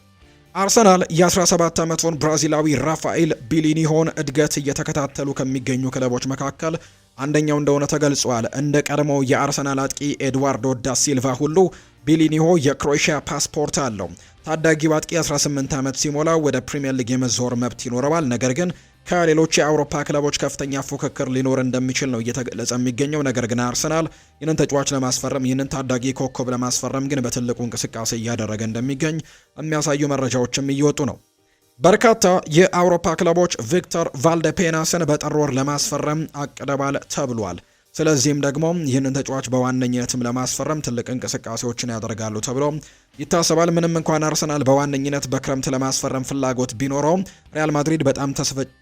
አርሰናል የ17 ዓመቱን ብራዚላዊ ራፋኤል ቢሊኒሆን እድገት እየተከታተሉ ከሚገኙ ክለቦች መካከል አንደኛው እንደሆነ ተገልጿል። እንደ ቀድሞው የአርሰናል አጥቂ ኤድዋርዶ ዳ ሲልቫ ሁሉ ቢሊኒሆ የክሮኤሽያ ፓስፖርት አለው። ታዳጊው አጥቂ 18 ዓመት ሲሞላው ወደ ፕሪሚየር ሊግ የመዞር መብት ይኖረዋል። ነገር ግን ከሌሎች የአውሮፓ ክለቦች ከፍተኛ ፉክክር ሊኖር እንደሚችል ነው እየተገለጸ የሚገኘው። ነገር ግን አርሰናል ይህንን ተጫዋች ለማስፈረም ይህንን ታዳጊ ኮከብ ለማስፈረም ግን በትልቁ እንቅስቃሴ እያደረገ እንደሚገኝ የሚያሳዩ መረጃዎችም እየወጡ ነው። በርካታ የአውሮፓ ክለቦች ቪክተር ቫልደፔናስን በጥር ወር ለማስፈረም አቅደዋል ተብሏል። ስለዚህም ደግሞ ይህንን ተጫዋች በዋነኝነትም ለማስፈረም ትልቅ እንቅስቃሴዎችን ያደርጋሉ ተብሎ ይታሰባል። ምንም እንኳን አርሰናል በዋነኝነት በክረምት ለማስፈረም ፍላጎት ቢኖረውም ሪያል ማድሪድ በጣም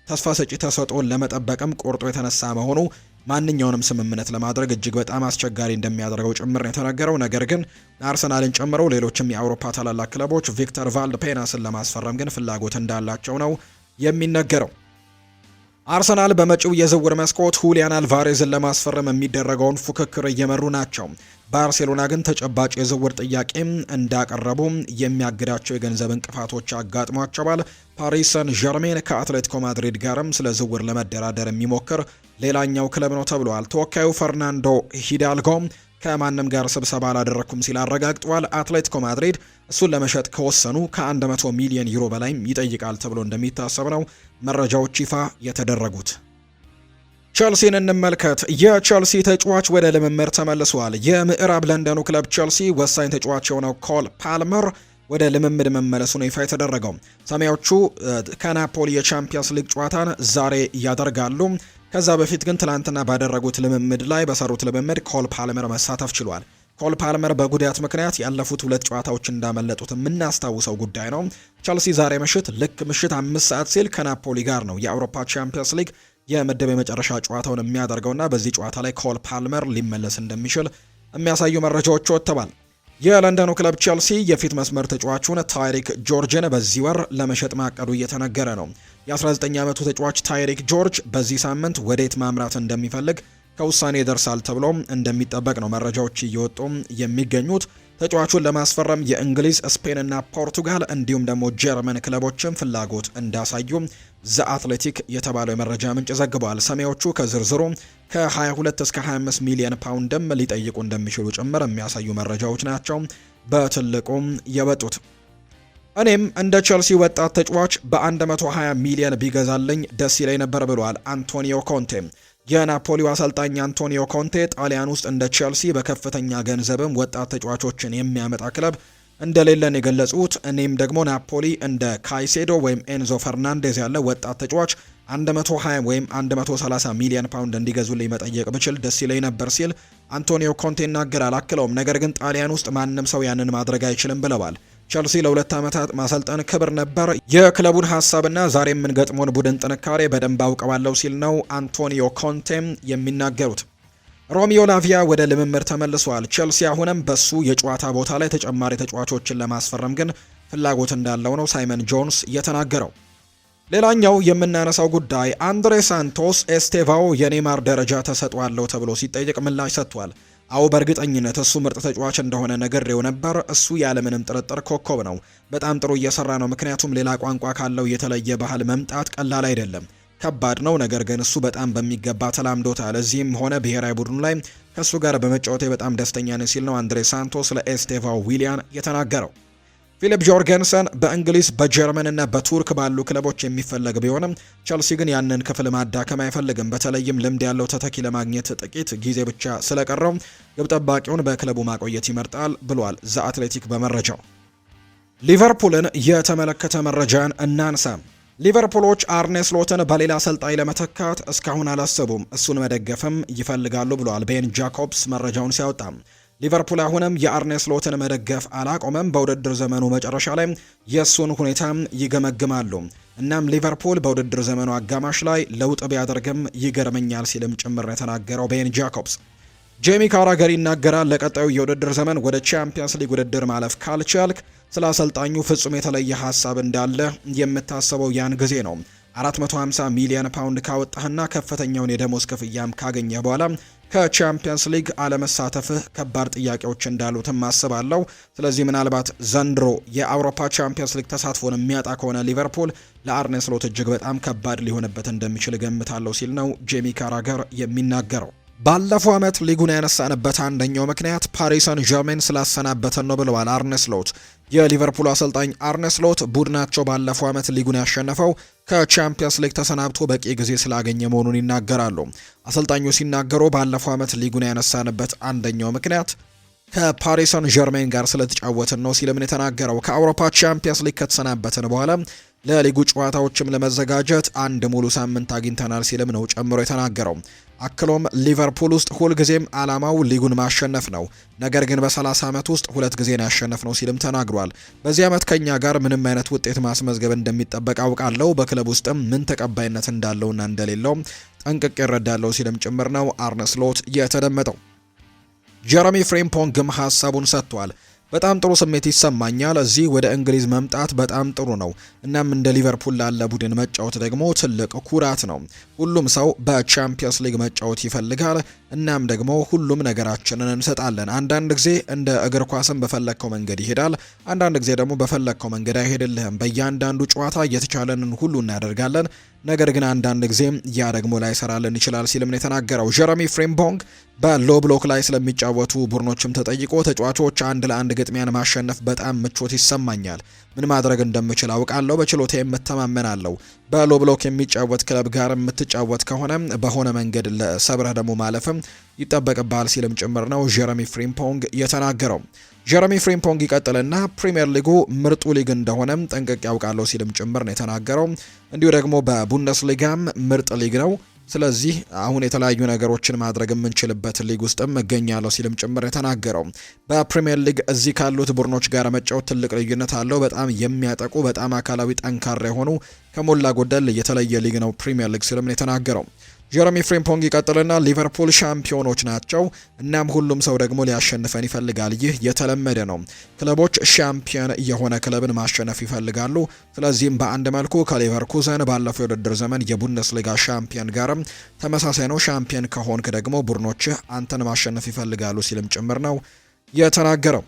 ተስፋ ሰጪ ተሰጥኦን ለመጠበቅም ቆርጦ የተነሳ መሆኑ ማንኛውንም ስምምነት ለማድረግ እጅግ በጣም አስቸጋሪ እንደሚያደርገው ጭምር የተነገረው። ነገር ግን አርሰናልን ጨምሮ ሌሎችም የአውሮፓ ታላላቅ ክለቦች ቪክተር ቫልደፔናስን ለማስፈረም ግን ፍላጎት እንዳላቸው ነው የሚነገረው። አርሰናል በመጪው የዝውውር መስኮት ሁሊያን አልቫሬዝን ለማስፈረም የሚደረገውን ፉክክር እየመሩ ናቸው። ባርሴሎና ግን ተጨባጭ የዝውውር ጥያቄም እንዳቀረቡ የሚያግዳቸው የገንዘብ እንቅፋቶች አጋጥሟቸዋል። ፓሪስ ሰን ዠርሜን ከአትሌቲኮ ማድሪድ ጋርም ስለ ዝውውር ለመደራደር የሚሞክር ሌላኛው ክለብ ነው ተብሏል። ተወካዩ ፈርናንዶ ሂዳልጎ ከማንም ጋር ስብሰባ አላደረኩም ሲል አረጋግጧል። አትሌቲኮ ማድሪድ እሱን ለመሸጥ ከወሰኑ ከ100 ሚሊዮን ዩሮ በላይ ይጠይቃል ተብሎ እንደሚታሰብ ነው መረጃዎች ይፋ የተደረጉት። ቸልሲን እንመልከት። የቸልሲ ተጫዋች ወደ ልምምድ ተመልሷል። የምዕራብ ለንደኑ ክለብ ቸልሲ ወሳኝ ተጫዋች የሆነው ኮል ፓልመር ወደ ልምምድ መመለሱ ነው ይፋ የተደረገው። ሰማያዎቹ ከናፖሊ የቻምፒየንስ ሊግ ጨዋታን ዛሬ ያደርጋሉ። ከዛ በፊት ግን ትላንትና ባደረጉት ልምምድ ላይ በሰሩት ልምምድ ኮል ፓልመር መሳተፍ ችሏል። ኮል ፓልመር በጉዳት ምክንያት ያለፉት 2 ጨዋታዎች እንዳመለጡት የምናስታውሰው ጉዳይ ነው። ቸልሲ ዛሬ ምሽት ልክ ምሽት 5 ሰዓት ሲል ከናፖሊ ጋር ነው የአውሮፓ ቻምፒየንስ ሊግ የምድብ የመጨረሻ ጨዋታውን የሚያደርገውና በዚህ ጨዋታ ላይ ኮል ፓልመር ሊመለስ እንደሚችል የሚያሳዩ መረጃዎች ወጥተዋል። የለንደኑ ክለብ ቸልሲ የፊት መስመር ተጫዋቹን ታይሪክ ጆርጅን በዚህ ወር ለመሸጥ ማቀዱ እየተነገረ ነው። የ19 ዓመቱ ተጫዋች ታይሪክ ጆርጅ በዚህ ሳምንት ወዴት ማምራት እንደሚፈልግ ከውሳኔ ይደርሳል ተብሎ እንደሚጠበቅ ነው መረጃዎች እየወጡ የሚገኙት። ተጫዋቹን ለማስፈረም የእንግሊዝ፣ ስፔን እና ፖርቱጋል እንዲሁም ደግሞ ጀርመን ክለቦችን ፍላጎት እንዳሳዩ ዘ አትሌቲክ የተባለው የመረጃ ምንጭ ዘግቧል። ሰማያዎቹ ከዝርዝሩ ከ22 እስከ 25 ሚሊዮን ፓውንድም ሊጠይቁ እንደሚችሉ ጭምር የሚያሳዩ መረጃዎች ናቸው በትልቁም የወጡት። እኔም እንደ ቸልሲ ወጣት ተጫዋች በ120 ሚሊዮን ቢገዛልኝ ደስ ይለኝ ነበር ብሏል አንቶኒዮ ኮንቴ። የናፖሊው አሰልጣኝ አንቶኒዮ ኮንቴ ጣሊያን ውስጥ እንደ ቸልሲ በከፍተኛ ገንዘብም ወጣት ተጫዋቾችን የሚያመጣ ክለብ እንደሌለን የገለጹት፣ እኔም ደግሞ ናፖሊ እንደ ካይሴዶ ወይም ኤንዞ ፈርናንዴዝ ያለ ወጣት ተጫዋች 120 ወይም 130 ሚሊዮን ፓውንድ እንዲገዙልኝ መጠየቅ ብችል ደስ ይለኝ ነበር ሲል አንቶኒዮ ኮንቴ ይናገራል። አክለውም ነገር ግን ጣሊያን ውስጥ ማንም ሰው ያንን ማድረግ አይችልም ብለዋል። ቸልሲ ለ2 ዓመታት ማሰልጠን ክብር ነበር። የክለቡን ሀሳብና ዛሬ የምንገጥመውን ቡድን ጥንካሬ በደንብ አውቀዋለሁ ሲል ነው አንቶኒዮ ኮንቴም የሚናገሩት። ሮሚዮ ላቪያ ወደ ልምምድ ተመልሷል። ቼልሲ አሁንም በሱ የጨዋታ ቦታ ላይ ተጨማሪ ተጫዋቾችን ለማስፈረም ግን ፍላጎት እንዳለው ነው ሳይመን ጆንስ የተናገረው። ሌላኛው የምናነሳው ጉዳይ አንድሬ ሳንቶስ ኤስቴቫኦ የኔማር ደረጃ ተሰጥቷለሁ ተብሎ ሲጠየቅ ምላሽ ሰጥቷል። አዎ በእርግጠኝነት እሱ ምርጥ ተጫዋች እንደሆነ ነግሬው ነበር። እሱ ያለምንም ጥርጥር ኮከብ ነው። በጣም ጥሩ እየሰራ ነው። ምክንያቱም ሌላ ቋንቋ ካለው የተለየ ባህል መምጣት ቀላል አይደለም፣ ከባድ ነው። ነገር ግን እሱ በጣም በሚገባ ተላምዶታል። እዚህም ሆነ ብሔራዊ ቡድኑ ላይ ከእሱ ጋር በመጫወቴ በጣም ደስተኛ ነኝ ሲል ነው አንድሬ ሳንቶስ ለኤስቴቫኦ ዊሊያን የተናገረው። ፊሊፕ ጆርገንሰን በእንግሊዝ በጀርመን እና በቱርክ ባሉ ክለቦች የሚፈለግ ቢሆንም ቸልሲ ግን ያንን ክፍል ማዳከም አይፈልግም። በተለይም ልምድ ያለው ተተኪ ለማግኘት ጥቂት ጊዜ ብቻ ስለቀረው ግብ ጠባቂውን በክለቡ ማቆየት ይመርጣል ብሏል ዘ አትሌቲክ በመረጃው። ሊቨርፑልን የተመለከተ መረጃን እናንሳ። ሊቨርፑሎች አርኔ ስሎትን በሌላ አሰልጣኝ ለመተካት እስካሁን አላሰቡም። እሱን መደገፍም ይፈልጋሉ ብሏል ቤን ጃኮብስ መረጃውን ሲያወጣ። ሊቨርፑል አሁንም የአርኔ ስሎትን መደገፍ አላቆመም። በውድድር ዘመኑ መጨረሻ ላይ የእሱን ሁኔታ ይገመግማሉ። እናም ሊቨርፑል በውድድር ዘመኑ አጋማሽ ላይ ለውጥ ቢያደርግም ይገርመኛል ሲልም ጭምር የተናገረው ቤን ጃኮብስ። ጄሚ ካራገር ይናገራል። ለቀጣዩ የውድድር ዘመን ወደ ቻምፒየንስ ሊግ ውድድር ማለፍ ካልቻልክ ስለ አሰልጣኙ ፍጹም የተለየ ሀሳብ እንዳለ የምታስበው ያን ጊዜ ነው። 450 ሚሊዮን ፓውንድ ካወጣህና ከፍተኛውን የደሞዝ ክፍያም ካገኘህ በኋላ ከቻምፒየንስ ሊግ አለመሳተፍህ ከባድ ጥያቄዎች እንዳሉትም አስባለሁ። ስለዚህ ምናልባት ዘንድሮ የአውሮፓ ቻምፒየንስ ሊግ ተሳትፎን የሚያጣ ከሆነ ሊቨርፑል ለአርኔ ስሎት እጅግ በጣም ከባድ ሊሆንበት እንደሚችል ገምታለሁ ሲል ነው ጄሚ ካራገር የሚናገረው። ባለፈው ዓመት ሊጉን ያነሳንበት አንደኛው ምክንያት ፓሪስ ሰን ዠርሜን ስላሰናበተን ነው ብለዋል አርኔ ስሎት። የሊቨርፑል አሰልጣኝ አርኔ ስሎት ቡድናቸው ባለፈው ዓመት ሊጉን ያሸነፈው ከቻምፒየንስ ሊግ ተሰናብቶ በቂ ጊዜ ስላገኘ መሆኑን ይናገራሉ። አሰልጣኙ ሲናገሩ ባለፈው ዓመት ሊጉን ያነሳንበት አንደኛው ምክንያት ከፓሪስ ሰን ዠርሜን ጋር ስለተጫወትን ነው ሲልም የተናገረው። ከአውሮፓ ቻምፒየንስ ሊግ ከተሰናበትን በኋላ ለሊጉ ጨዋታዎችም ለመዘጋጀት አንድ ሙሉ ሳምንት አግኝተናል ሲልም ነው ጨምሮ የተናገረው። አክሎም ሊቨርፑል ውስጥ ሁልጊዜም ዓላማው ሊጉን ማሸነፍ ነው፣ ነገር ግን በ30 ዓመት ውስጥ 2 ጊዜ ነው ያሸነፍነው ሲልም ተናግሯል። በዚህ ዓመት ከኛ ጋር ምንም አይነት ውጤት ማስመዝገብ እንደሚጠበቅ አውቃለሁ። በክለብ ውስጥም ምን ተቀባይነት እንዳለውና እንደሌለው ጠንቅቄ እረዳለሁ ሲልም ጭምር ነው አርነ ስሎት የተደመጠው። ጀረሚ ፍሬምፖንግም ሀሳቡን ሰጥቷል። በጣም ጥሩ ስሜት ይሰማኛል። እዚህ ወደ እንግሊዝ መምጣት በጣም ጥሩ ነው። እናም እንደ ሊቨርፑል ላለ ቡድን መጫወት ደግሞ ትልቅ ኩራት ነው። ሁሉም ሰው በቻምፒየንስ ሊግ መጫወት ይፈልጋል። እናም ደግሞ ሁሉም ነገራችንን እንሰጣለን። አንዳንድ ጊዜ እንደ እግር ኳስም በፈለግከው መንገድ ይሄዳል፣ አንዳንድ ጊዜ ደግሞ በፈለግከው መንገድ አይሄድልህም። በእያንዳንዱ ጨዋታ እየተቻለንን ሁሉ እናደርጋለን፣ ነገር ግን አንዳንድ ጊዜ ያ ደግሞ ላይሰራልን ይችላል ሲልም ነው የተናገረው። ጀረሚ ፍሬምፖንግ በሎ ብሎክ ላይ ስለሚጫወቱ ቡድኖችም ተጠይቆ ተጫዋቾች 1-1 ግጥሚያን ማሸነፍ በጣም ምቾት ይሰማኛል። ምን ማድረግ እንደምችል አውቃለሁ። በችሎታ የምተማመናለሁ። በሎ ብሎክ የሚጫወት ክለብ ጋር የምትጫወት ከሆነ በሆነ መንገድ ለሰብረህ ደግሞ ማለፍም ይጠበቅብሃል ሲልም ጭምር ነው ጀረሚ ፍሬምፖንግ የተናገረው። ጀረሚ ፍሬምፖንግ ይቀጥልና ፕሪሚየር ሊጉ ምርጡ ሊግ እንደሆነም ጠንቅቄ ያውቃለሁ ሲልም ጭምር ነው የተናገረው። እንዲሁ ደግሞ በቡንደስሊጋም ምርጥ ሊግ ነው። ስለዚህ አሁን የተለያዩ ነገሮችን ማድረግ የምንችልበት ሊግ ውስጥም እገኛለሁ ሲልም ጭምር የተናገረው። በፕሪሚየር ሊግ እዚህ ካሉት ቡድኖች ጋር መጫወት ትልቅ ልዩነት አለው። በጣም የሚያጠቁ፣ በጣም አካላዊ ጠንካራ የሆኑ ከሞላ ጎደል የተለየ ሊግ ነው ፕሪሚየር ሊግ ሲልም ነው የተናገረው። ጀረሚ ፍሬምፖንግ ይቀጥልና ሊቨርፑል ሻምፒዮኖች ናቸው። እናም ሁሉም ሰው ደግሞ ሊያሸንፈን ይፈልጋል። ይህ የተለመደ ነው። ክለቦች ሻምፒዮን የሆነ ክለብን ማሸነፍ ይፈልጋሉ። ስለዚህም በአንድ መልኩ ከሌቨርኩዘን ባለፈው የውድድር ዘመን የቡንደስሊጋ ሻምፒዮን ጋርም ተመሳሳይ ነው። ሻምፒዮን ከሆንክ ደግሞ ቡድኖችህ አንተን ማሸነፍ ይፈልጋሉ ሲልም ጭምር ነው የተናገረው።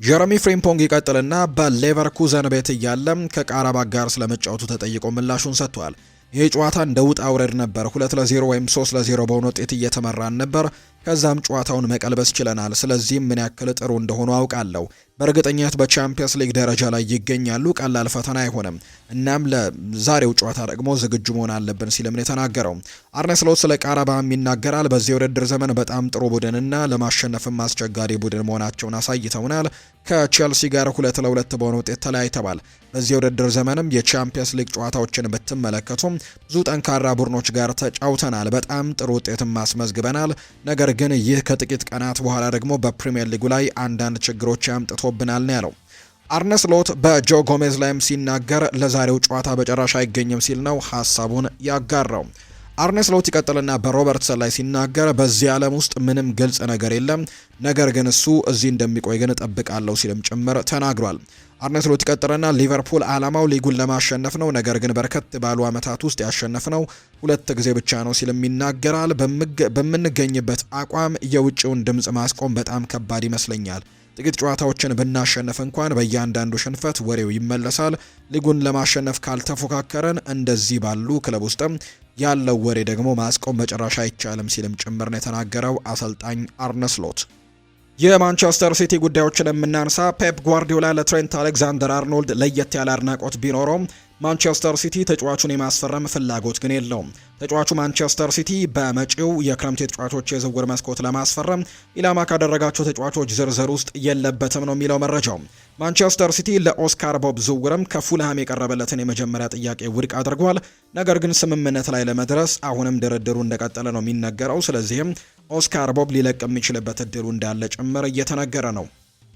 ጀረሚ ፍሬምፖንግ ይቀጥልና በሌቨርኩዘን ቤት እያለም ከቃራባግ ጋር ስለመጫወቱ ተጠይቆ ምላሹን ሰጥቷል። ይህ ጨዋታ እንደ ውጣ ውረድ ነበር። 2-0 ወይም 3-0 በሆነ ውጤት እየተመራን ነበር። ከዛም ጨዋታውን መቀልበስ ችለናል። ስለዚህም ምን ያክል ጥሩ እንደሆኑ አውቃለሁ። በእርግጠኝነት በቻምፒየንስ ሊግ ደረጃ ላይ ይገኛሉ። ቀላል ፈተና አይሆንም። እናም ለዛሬው ጨዋታ ደግሞ ዝግጁ መሆን አለብን ሲልም ነው የተናገረው። አርነ ስሎት ስለ ቃራባም ይናገራል። በዚህ የውድድር ዘመን በጣም ጥሩ ቡድንና ለማሸነፍም አስቸጋሪ ቡድን መሆናቸውን አሳይተውናል። ከቼልሲ ጋር 2-2 በሆነ ውጤት ተለያይተዋል። በዚህ የውድድር ዘመንም የቻምፒየንስ ሊግ ጨዋታዎችን ብትመለከቱም ብዙ ጠንካራ ቡድኖች ጋር ተጫውተናል። በጣም ጥሩ ውጤትም አስመዝግበናል። ነገር ግን ይህ ከጥቂት ቀናት በኋላ ደግሞ በፕሪሚየር ሊጉ ላይ አንዳንድ ችግሮች ያምጥቶብናል ነው ያለው። አርነ ስሎት በጆ ጎሜዝ ላይም ሲናገር ለዛሬው ጨዋታ በጭራሽ አይገኝም ሲል ነው ሀሳቡን ያጋራው። አርነ ስሎት ይቀጥልና በሮበርትሰን ላይ ሲናገር በዚህ ዓለም ውስጥ ምንም ግልጽ ነገር የለም፣ ነገር ግን እሱ እዚህ እንደሚቆይ ግን እጠብቃለሁ ሲልም ጭምር ተናግሯል። አርነ ስሎት ይቀጥልና ሊቨርፑል ዓላማው ሊጉን ለማሸነፍ ነው፣ ነገር ግን በርከት ባሉ ዓመታት ውስጥ ያሸነፍነው 2 ጊዜ ብቻ ነው ሲልም ይናገራል። በምንገኝበት አቋም የውጭውን ድምፅ ማስቆም በጣም ከባድ ይመስለኛል። ጥቂት ጨዋታዎችን ብናሸንፍ እንኳን በእያንዳንዱ ሽንፈት ወሬው ይመለሳል። ሊጉን ለማሸነፍ ካልተፎካከረን እንደዚህ ባሉ ክለብ ውስጥም ያለው ወሬ ደግሞ ማስቆም በጭራሽ አይቻልም ሲልም ጭምር ነው የተናገረው አሰልጣኝ አርነ ስሎት። የማንቸስተር ሲቲ ጉዳዮችን የምናንሳ ፔፕ ጓርዲዮላ ለትሬንት አሌክዛንደር አርኖልድ ለየት ያለ አድናቆት ቢኖረውም ማንቸስተር ሲቲ ተጫዋቹን የማስፈረም ፍላጎት ግን የለውም። ተጫዋቹ ማንቸስተር ሲቲ በመጪው የክረምት የተጫዋቾች የዝውውር መስኮት ለማስፈረም ኢላማ ካደረጋቸው ተጫዋቾች ዝርዝር ውስጥ የለበትም ነው የሚለው መረጃው። ማንቸስተር ሲቲ ለኦስካር ቦብ ዝውውርም ከፉልሃም የቀረበለትን የመጀመሪያ ጥያቄ ውድቅ አድርጓል። ነገር ግን ስምምነት ላይ ለመድረስ አሁንም ድርድሩ እንደቀጠለ ነው የሚነገረው። ስለዚህም ኦስካር ቦብ ሊለቅ የሚችልበት እድሉ እንዳለ ጭምር እየተነገረ ነው።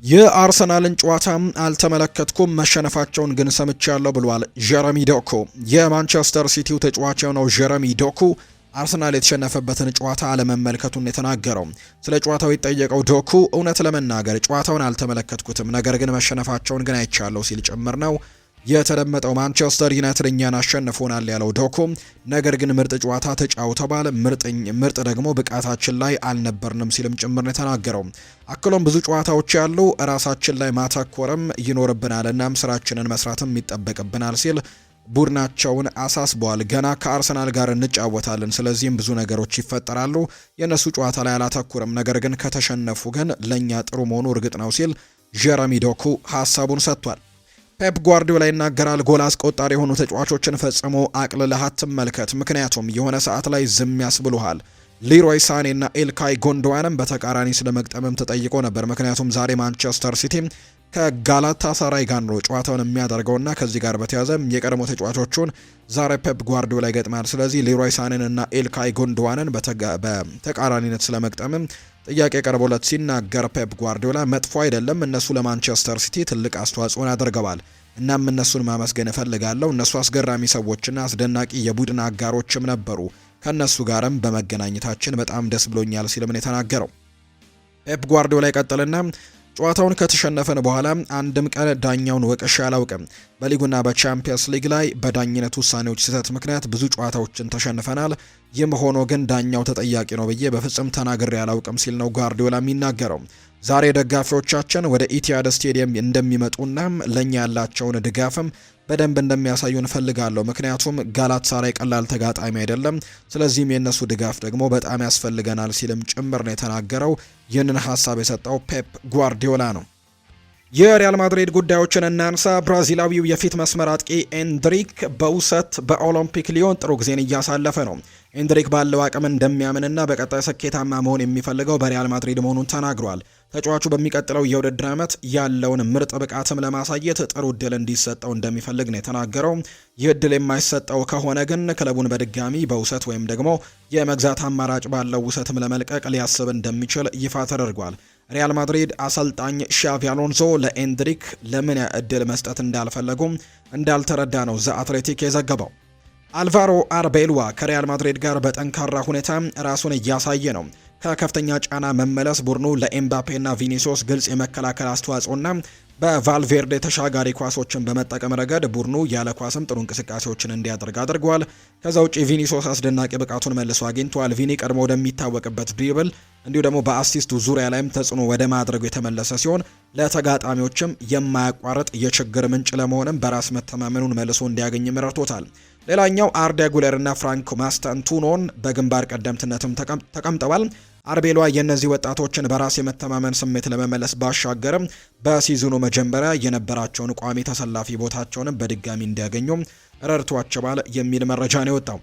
የአርሰናልን ጨዋታ አልተመለከትኩም፣ መሸነፋቸውን ግን ሰምቻለሁ ብሏል ጀረሚ ዶኩ። የማንቸስተር ሲቲው ተጫዋች የሆነው ጀረሚ ዶኩ አርሰናል የተሸነፈበትን ጨዋታ አለመመልከቱን የተናገረው። ስለ ጨዋታው የጠየቀው ዶኩ እውነት ለመናገር ጨዋታውን አልተመለከትኩትም፣ ነገር ግን መሸነፋቸውን ግን አይቻለሁ ሲል ጭምር ነው የተደመጠው። ማንቸስተር ዩናይትድ እኛን አሸንፎናል ያለው ዶኩ ነገር ግን ምርጥ ጨዋታ ተጫውተዋል፣ ምርጥ ደግሞ ብቃታችን ላይ አልነበርንም ሲልም ጭምር ነው የተናገረው። አክሎም ብዙ ጨዋታዎች ያሉ ራሳችን ላይ ማተኮርም ይኖርብናል፣ እናም ስራችንን መስራትም ይጠበቅብናል ሲል ቡድናቸውን አሳስበዋል። ገና ከአርሰናል ጋር እንጫወታለን፣ ስለዚህም ብዙ ነገሮች ይፈጠራሉ። የእነሱ ጨዋታ ላይ አላተኩርም፣ ነገር ግን ከተሸነፉ ግን ለእኛ ጥሩ መሆኑ እርግጥ ነው ሲል ጀረሚ ዶኩ ሀሳቡን ሰጥቷል። ፔፕ ጓርዲዮላ ይናገራል። ጎል አስቆጣሪ የሆኑ ተጫዋቾችን ፈጽሞ አቅልለህ አትመልከት፣ ምክንያቱም የሆነ ሰዓት ላይ ዝም ያስብሉሃል። ሊሮይ ሳኔና ኤልካይ ጎንዶዋንም በተቃራኒ ስለመግጠምም ተጠይቆ ነበር። ምክንያቱም ዛሬ ማንቸስተር ሲቲ ከጋላታ ሳራይ ጋር ነው ጨዋታውን የሚያደርገውና ከዚህ ጋር በተያያዘ የቀድሞ ተጫዋቾቹን ዛሬ ፔፕ ጓርዲዮላ ይገጥማል። ስለዚህ ሊሮይ ሳኔንና ኤልካይ ጎንዶዋንን በተቃራኒነት ስለመግጠምም ጥያቄ ቀርቦለት ሲናገር ፔፕ ጓርዲዮላ መጥፎ አይደለም፣ እነሱ ለማንቸስተር ሲቲ ትልቅ አስተዋጽኦን አድርገዋል። እናም እነሱን ማመስገን እፈልጋለሁ። እነሱ አስገራሚ ሰዎችና አስደናቂ የቡድን አጋሮችም ነበሩ። ከእነሱ ጋርም በመገናኘታችን በጣም ደስ ብሎኛል ሲልም ነው የተናገረው። ፔፕ ጓርዲዮላ ይቀጥልና ጨዋታውን ከተሸነፈን በኋላ አንድም ቀን ዳኛውን ወቅሼ አላውቅም። በሊጉና በቻምፒየንስ ሊግ ላይ በዳኝነት ውሳኔዎች ስህተት ምክንያት ብዙ ጨዋታዎችን ተሸንፈናል። ይህም ሆኖ ግን ዳኛው ተጠያቂ ነው ብዬ በፍጹም ተናግሬ አላውቅም ሲል ነው ጓርዲዮላ የሚናገረው። ዛሬ ደጋፊዎቻችን ወደ ኢቲሃድ ስቴዲየም እንደሚመጡና ለኛ ያላቸውን ድጋፍም በደንብ እንደሚያሳዩ እንፈልጋለሁ። ምክንያቱም ጋላታሳራይ ቀላል ተጋጣሚ አይደለም። ስለዚህም የነሱ ድጋፍ ደግሞ በጣም ያስፈልገናል ሲልም ጭምር ነው የተናገረው። ይህንን ሀሳብ የሰጠው ፔፕ ጓርዲዮላ ነው። የሪያል ማድሪድ ጉዳዮችን እናንሳ። ብራዚላዊው የፊት መስመር አጥቂ ኤንድሪክ በውሰት በኦሎምፒክ ሊዮን ጥሩ ጊዜን እያሳለፈ ነው። ኤንድሪክ ባለው አቅም እንደሚያምንና በቀጣይ ስኬታማ መሆን የሚፈልገው በሪያል ማድሪድ መሆኑን ተናግሯል። ተጫዋቹ በሚቀጥለው የውድድር ዓመት ያለውን ምርጥ ብቃትም ለማሳየት ጥሩ እድል እንዲሰጠው እንደሚፈልግ ነው የተናገረው። ይህ እድል የማይሰጠው ከሆነ ግን ክለቡን በድጋሚ በውሰት ወይም ደግሞ የመግዛት አማራጭ ባለው ውሰትም ለመልቀቅ ሊያስብ እንደሚችል ይፋ ተደርጓል። ሪያል ማድሪድ አሰልጣኝ ሻቪ አሎንሶ ለኤንድሪክ ለምን እድል መስጠት እንዳልፈለጉም እንዳልተረዳ ነው ዘ አትሌቲክ የዘገበው። አልቫሮ አርቤልዋ ከሪያል ማድሪድ ጋር በጠንካራ ሁኔታ ራሱን እያሳየ ነው። ከከፍተኛ ጫና መመለስ ቡድኑ ለኤምባፔና ቪኒሲዮስ ግልጽ የመከላከል አስተዋጽኦና በቫልቬርዴ ተሻጋሪ ኳሶችን በመጠቀም ረገድ ቡድኑ ያለ ኳስም ጥሩ እንቅስቃሴዎችን እንዲያደርግ አድርጓል። ከዛ ውጪ ቪኒሲዮስ አስደናቂ ብቃቱን መልሶ አግኝቷል። ቪኒ ቀድሞ ወደሚታወቅበት ድሪብል እንዲሁ ደግሞ በአሲስቱ ዙሪያ ላይም ተጽዕኖ ወደ ማድረጉ የተመለሰ ሲሆን ለተጋጣሚዎችም የማያቋርጥ የችግር ምንጭ ለመሆንም በራስ መተማመኑን መልሶ እንዲያገኝም ረድቶታል። ሌላኛው አርዳ ጉለርና ፍራንኮ ማስታንቱኖን በግንባር ቀደምትነትም ተቀምጠዋል። አርቤሏ የእነዚህ ወጣቶችን በራስ የመተማመን ስሜት ለመመለስ ባሻገርም በሲዝኑ መጀመሪያ የነበራቸውን ቋሚ ተሰላፊ ቦታቸውንም በድጋሚ እንዲያገኙ ረድቷቸዋል የሚል መረጃ ነው የወጣው።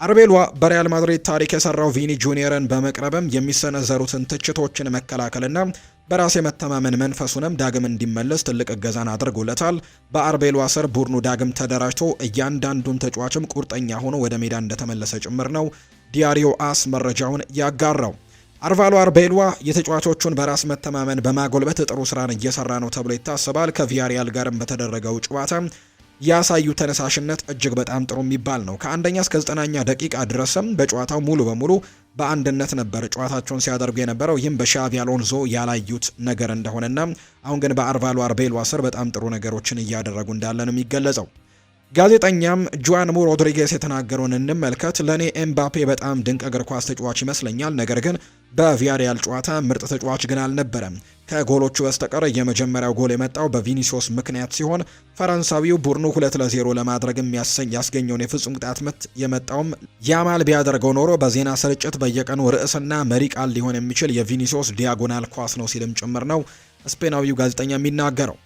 አርቤሏ በሪያል ማድሪድ ታሪክ የሰራው ቪኒ ጁኒየርን በመቅረብም የሚሰነዘሩትን ትችቶችን መከላከልና በራስ የመተማመን መንፈሱንም ዳግም እንዲመለስ ትልቅ እገዛን አድርጎለታል። በአርቤሏ ስር ቡድኑ ዳግም ተደራጅቶ እያንዳንዱን ተጫዋችም ቁርጠኛ ሆኖ ወደ ሜዳ እንደተመለሰ ጭምር ነው ዲያሪዮ አስ መረጃውን ያጋራው። አልቫሮ አርቤሏ የተጫዋቾቹን በራስ መተማመን በማጎልበት ጥሩ ስራን እየሰራ ነው ተብሎ ይታሰባል። ከቪያሪያል ጋርም በተደረገው ጨዋታ ያሳዩ ተነሳሽነት እጅግ በጣም ጥሩ የሚባል ነው። ከአንደኛ እስከ 90ኛ ደቂቃ ድረስም በጨዋታው ሙሉ በሙሉ በአንድነት ነበር ጨዋታቸውን ሲያደርጉ የነበረው። ይህም በሻቪ አሎንዞ ያላዩት ነገር እንደሆነና አሁን ግን በአርቫሎ አርቤሎ ስር በጣም ጥሩ ነገሮችን እያደረጉ እንዳለ ነው የሚገለጸው። ጋዜጠኛም ጁዋንሞ ሮድሪጌስ የተናገረውን እንመልከት። ለእኔ ኤምባፔ በጣም ድንቅ እግር ኳስ ተጫዋች ይመስለኛል፣ ነገር ግን በቪያሪያል ጨዋታ ምርጥ ተጫዋች ግን አልነበረም። ከጎሎቹ በስተቀር የመጀመሪያው ጎል የመጣው በቪኒሲዮስ ምክንያት ሲሆን ፈረንሳዊው ቡድኑ 2-0 ለማድረግም ያስገኘውን የፍጹም ቅጣት ምት የመጣውም ያማል ቢያደርገው ኖሮ በዜና ስርጭት በየቀኑ ርዕስና መሪ ቃል ሊሆን የሚችል የቪኒሲዮስ ዲያጎናል ኳስ ነው ሲልም ጭምር ነው ስፔናዊው ጋዜጠኛ የሚናገረው።